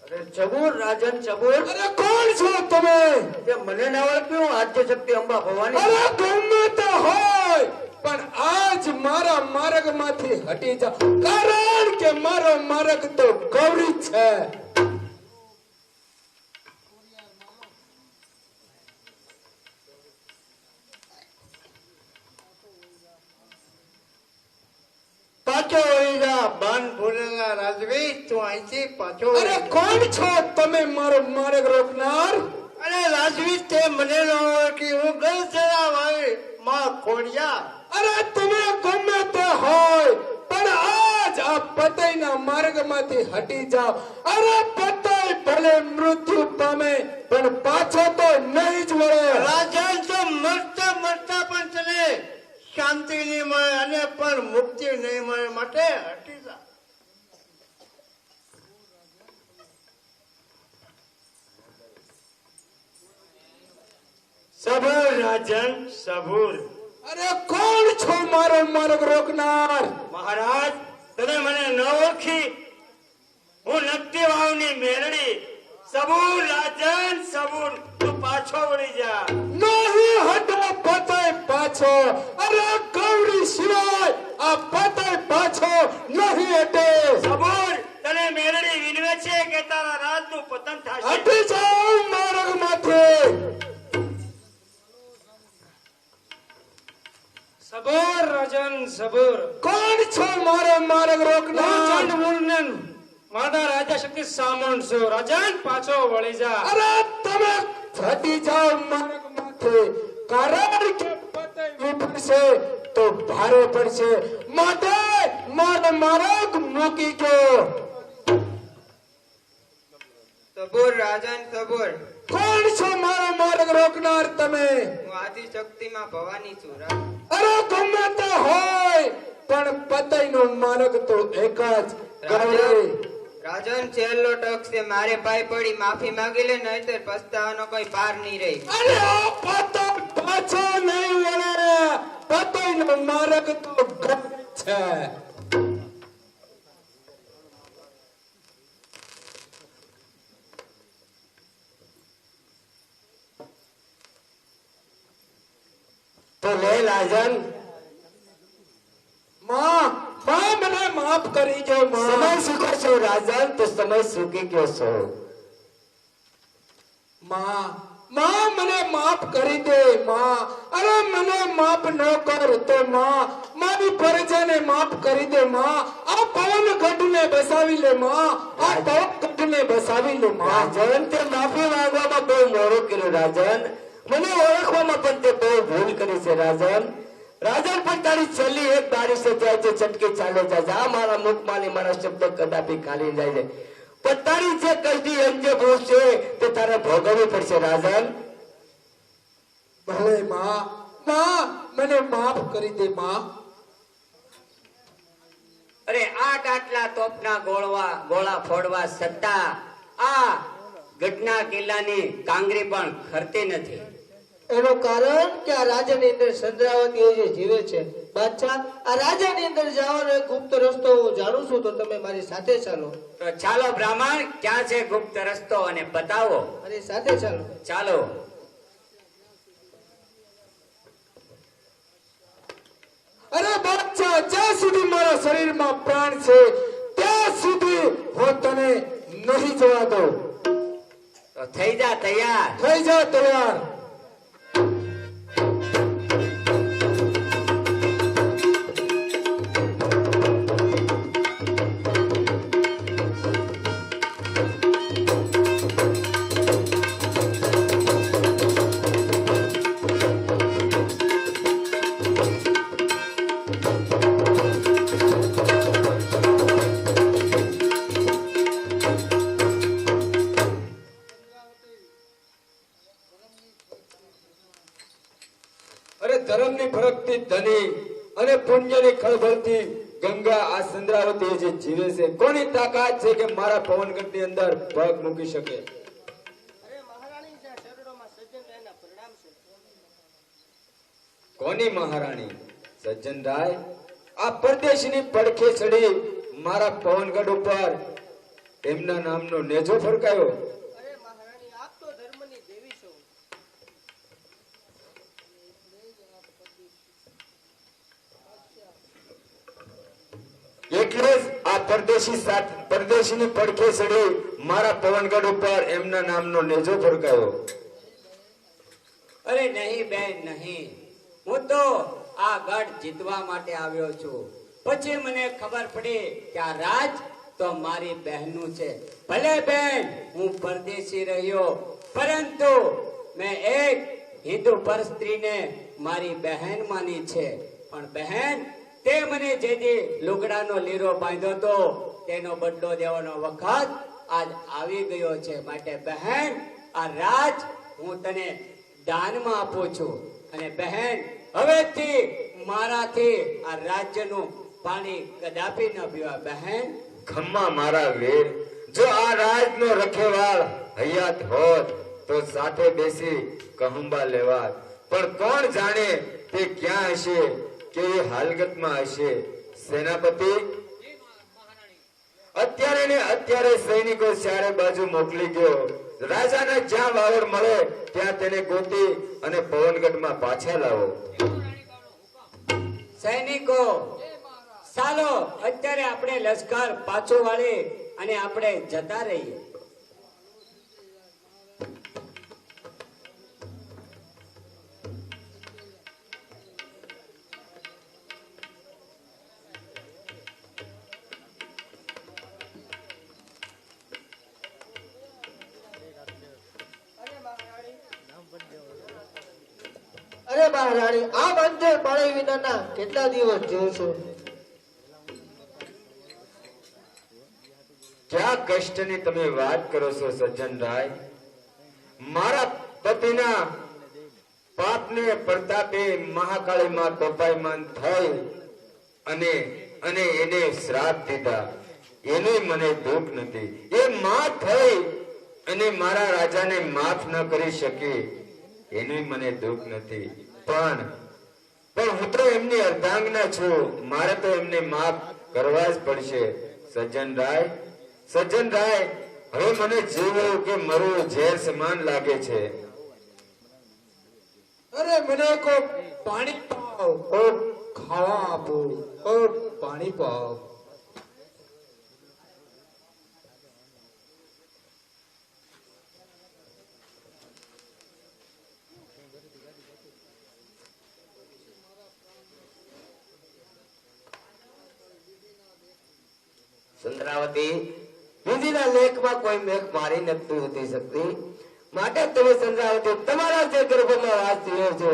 અરે સબૂર રાજન, સબૂર. અરે કોણ છો તમે? તે મને ના ઓળખ્યું? આદ્ય શક્તિ અંબા ભવાની. અરે ગમે તે હોય પણ આજ મારા માર્ગમાંથી હટી જાઓ, કારણ કે મારો માર્ગ તો ગૌરી છે. પાછો વળી જા, બાન ભૂલેલા રાજવી, તું અહીંથી પાછો વળી અરે જા. કોણ છો તમે મારો માર્ગ રોકનાર? અરે રાજવી, તે મને ન ઓળખી? હું ગઈ જરા વાળી માં ખોડિયા. અરે તમે ગમે તે હોય પણ આજ આ પતંગના માર્ગમાંથી હટી જાઓ. અરે પતંગ ભલે મૃત્યુ પામે પણ પાછો તો નહીં જ વળે. રાજન, તો મરતા મરતા પણ તને શાંતિ નહીં મળે અને પણ મુક્તિ નહીં મળે, માટે હટી જા. સબૂર રાજન, સબૂર. અરે કોણ છો મારો માર્ગ રોકનાર? મહારાજ, તમે મને ન ઓળખી? હું નકટી વાવની મેરડી સબૂર રાજન, સબૂર. તું પાછો વળી જા. નહીં હટો પતંગ પાછો. અરે ગૌરી સિવાય આ પતંગ પાછો નહીં હટે. સબૂર, તને મેરડી વિનવે છે કે તારા રાજનું પતન થશે? હટી જાઓ માર્ગમાંથી. સબૂર રાજન, સબૂર. કોણ છો મારો માર્ગ રોકનાર? માતા રાજા શક્તિ સામણ છું. રાજન પાછો વળી જા. અરે તમે હટી જાઓ માર્ગમાંથી, કારણ કે પતંગ વિફળશે તો ભારે પડશે, માટે મારો માર્ગ મૂકી ગયો. સબૂર રાજન, સબૂર. કોણ છો મારો માર્ગ રોકનાર તમે? હું આદિ શક્તિમાં ભવાની છું. અરે ગમે તે હોય પણ પતંગનો માર્ગ તો એક જ, ગૌરી. રાજન, છેલ્લો ટક છે, મારે પાય પડી માફી માંગી લે, નહીતર પસ્તાવાનો કોઈ પાર નહીં રહી. અરે આ પતંગ પાછો નહીં વળે, પતંગનો માર્ગ તો ગૌરી છે. તો લે રાજન, માં મને માફ કરી દો સમય માં. સુખો છો રાજન, તો સમય સુખી ગયો છો. માં મને માફ કરી દે માં. અરે મને માફ ન કર તો માં મારી પ્રજાને માફ કરી દે માં. આ પવન ગઢને બસાવી લે માં, આ પવન ગઢને બસાવી લે માં. રાજન, તે માફી માંગવામાં બહુ મોડું કર્યું રાજન. મને ઓળખવામાં પણ તે બહુ ભૂલ કરી છે રાજન. રાજન, પણ તારી છેલ્લી એક બારી છે ત્યાં જે ચટકી ચાલે જાય છે. આ મારા મુખમાંથી મારા શબ્દો કદાપી ખાલી જાય છે, પણ તારી જે કઈ અંગે ભૂલ છે તે તારે ભોગવવી પડશે રાજન. ભલે માં મને માફ કરી દે માં. અરે આટલા તોપના ગોળા ફોડવા છતાં આ ગઢના કિલ્લાની કાંગરી પણ ખરતી નથી. એનું કારણ કે આ રાજ્યની અંદર સંદ્રાવતીઓ જે જીવે છે બાદશાહ, આ રાજાની અંદર જવાનો એક ગુપ્ત રસ્તો હું જાણું છું, તો તમે મારી સાથે ચાલો. તો ચાલો બ્રાહ્મણ, ક્યાં છે ગુપ્ત રસ્તો અને બતાવો. મારી સાથે ચાલો. ચાલો. અરે બાદશાહ, જ્યાં સુધી મારા શરીરમાં પ્રાણ છે ત્યાં સુધી હું તને નહીં જવા દઉં. તો થઈ જા તૈયાર. થઈ જા તૈયાર. અરે ધર્મની ફરકથી ધની અને પુણ્યની ખળભળથી ગંગા આ સંદ્રાવતી જે જીવે છે, કોની તાકાત છે કે મારા પવનગઢની અંદર પગ મૂકી શકે? અરે મહારાણીના ચરણોમાં સજ્જન રાયના પ્રણામ છે. કોની મહારાણી? સજ્જનરાય આ પરદેશીની પડખે ચડી મારા પવનગઢ ઉપર એમના નામનો નેજો ફરકાયો. અરે મહારાણી, આપ તો ધર્મની દેવી છો. એટલે જ આ પરદેશીની પડખે ચડી મારા પવનગઢ ઉપર એમના નામનો નેજો ફરકાયો. અરે નહીં બેન, નહીં. હું તો આ ગઢ જીતવા માટે આવ્યો છું. પછી મને ખબર પડી કે આ રાજ તો મારી બહેનનું છે. ભલે બેન હું પરદેશી રહ્યો, પરંતુ મેં એક હિન્દુ પર સ્ત્રીને મારી બહેન માની છે. પણ બહેન, તે મને જે દી લુગડાનો લીરો બાંધ્યો તો તેનો બદલો દેવાનો વખત આજ આવી ગયો છે. માટે બહેન, આ રાજ હું તને દાનમાં આપું છું. અને બહેન, હવેથી મારાથી આ રાજ્યનું પાણી કદાપી ન પીવા. બહેન, ખમ્મા મારા વીર, જો આ રાજનો રખેવાળ હયાત હોત તો સાથે બેસી કહુંબા લેવાત. પણ કોણ જાણે તે ક્યાં હશે, કેવી હાલતમાં હશે. સેનાપતિ, અત્યારે ને અત્યારે સૈનિકો ચારે બાજુ મોકલી ગયો. રાજાને જ્યાં વાવડ મળે ત્યાં તેને ગોતી અને પવનગઢમાં પાછા લાવો. સૈનિકો, ચાલો અત્યારે આપણે લશ્કર પાછો વાળી અને આપણે જતા રહીએ. અરે મહારાણી, આ બંદર પાણી વિનાના કેટલા દિવસ જીવશો? ક્યાં કષ્ટની તમે વાત કરો છો સજ્જનરાય? મારા પતિના પાપને પ્રતાપે મહાકાળી માં કોપાયમાન થઈ અને એને શ્રાપ દીધા. એનું મને દુઃખ નથી. એ માં થઈ અને મારા રાજાને માફ ન કરી શકી એનું મને દુઃખ નથી. પણ હું તો એમની અર્ધાંગના છું. મારે તો એમને માફ કરવા જ પડશે. સજ્જનરાય, હવે મને જીવવું કે મરવું ઝેર સમાન લાગે છે. અરે મને કોઈ પાણી પાવ, કોઈ ખાવા આપો, કોઈ પાણી પાવ. ચંદ્રાવતી, વિધિના લેખમાં કોઈ મેઘ મારી નથી હોતી શકતી. માટે તમે ચંદ્રાવતી, તમારા જે ગર્ભમાં વાસ થયો છે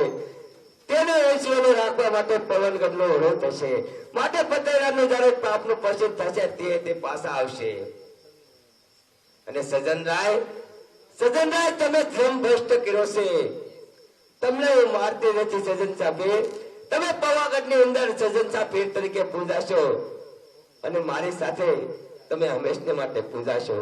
તેને ઐશ્વર્ય રાખવા માટે પવનગઢનો ઓળો થશે. માટે પતેરાનું જ્યારે પાપનું પશ્ચિત થશે તે પાછા આવશે. અને સજનરાય, તમે ધર્મ ભ્રષ્ટ કર્યો છે. તમને હું મારતી નથી સજન સાહેબ. તમે પવાગઢની અંદર સજન સાહેબ પીર તરીકે પૂજાશો અને મારી સાથે તમે હંમેશને માટે પૂજાશો.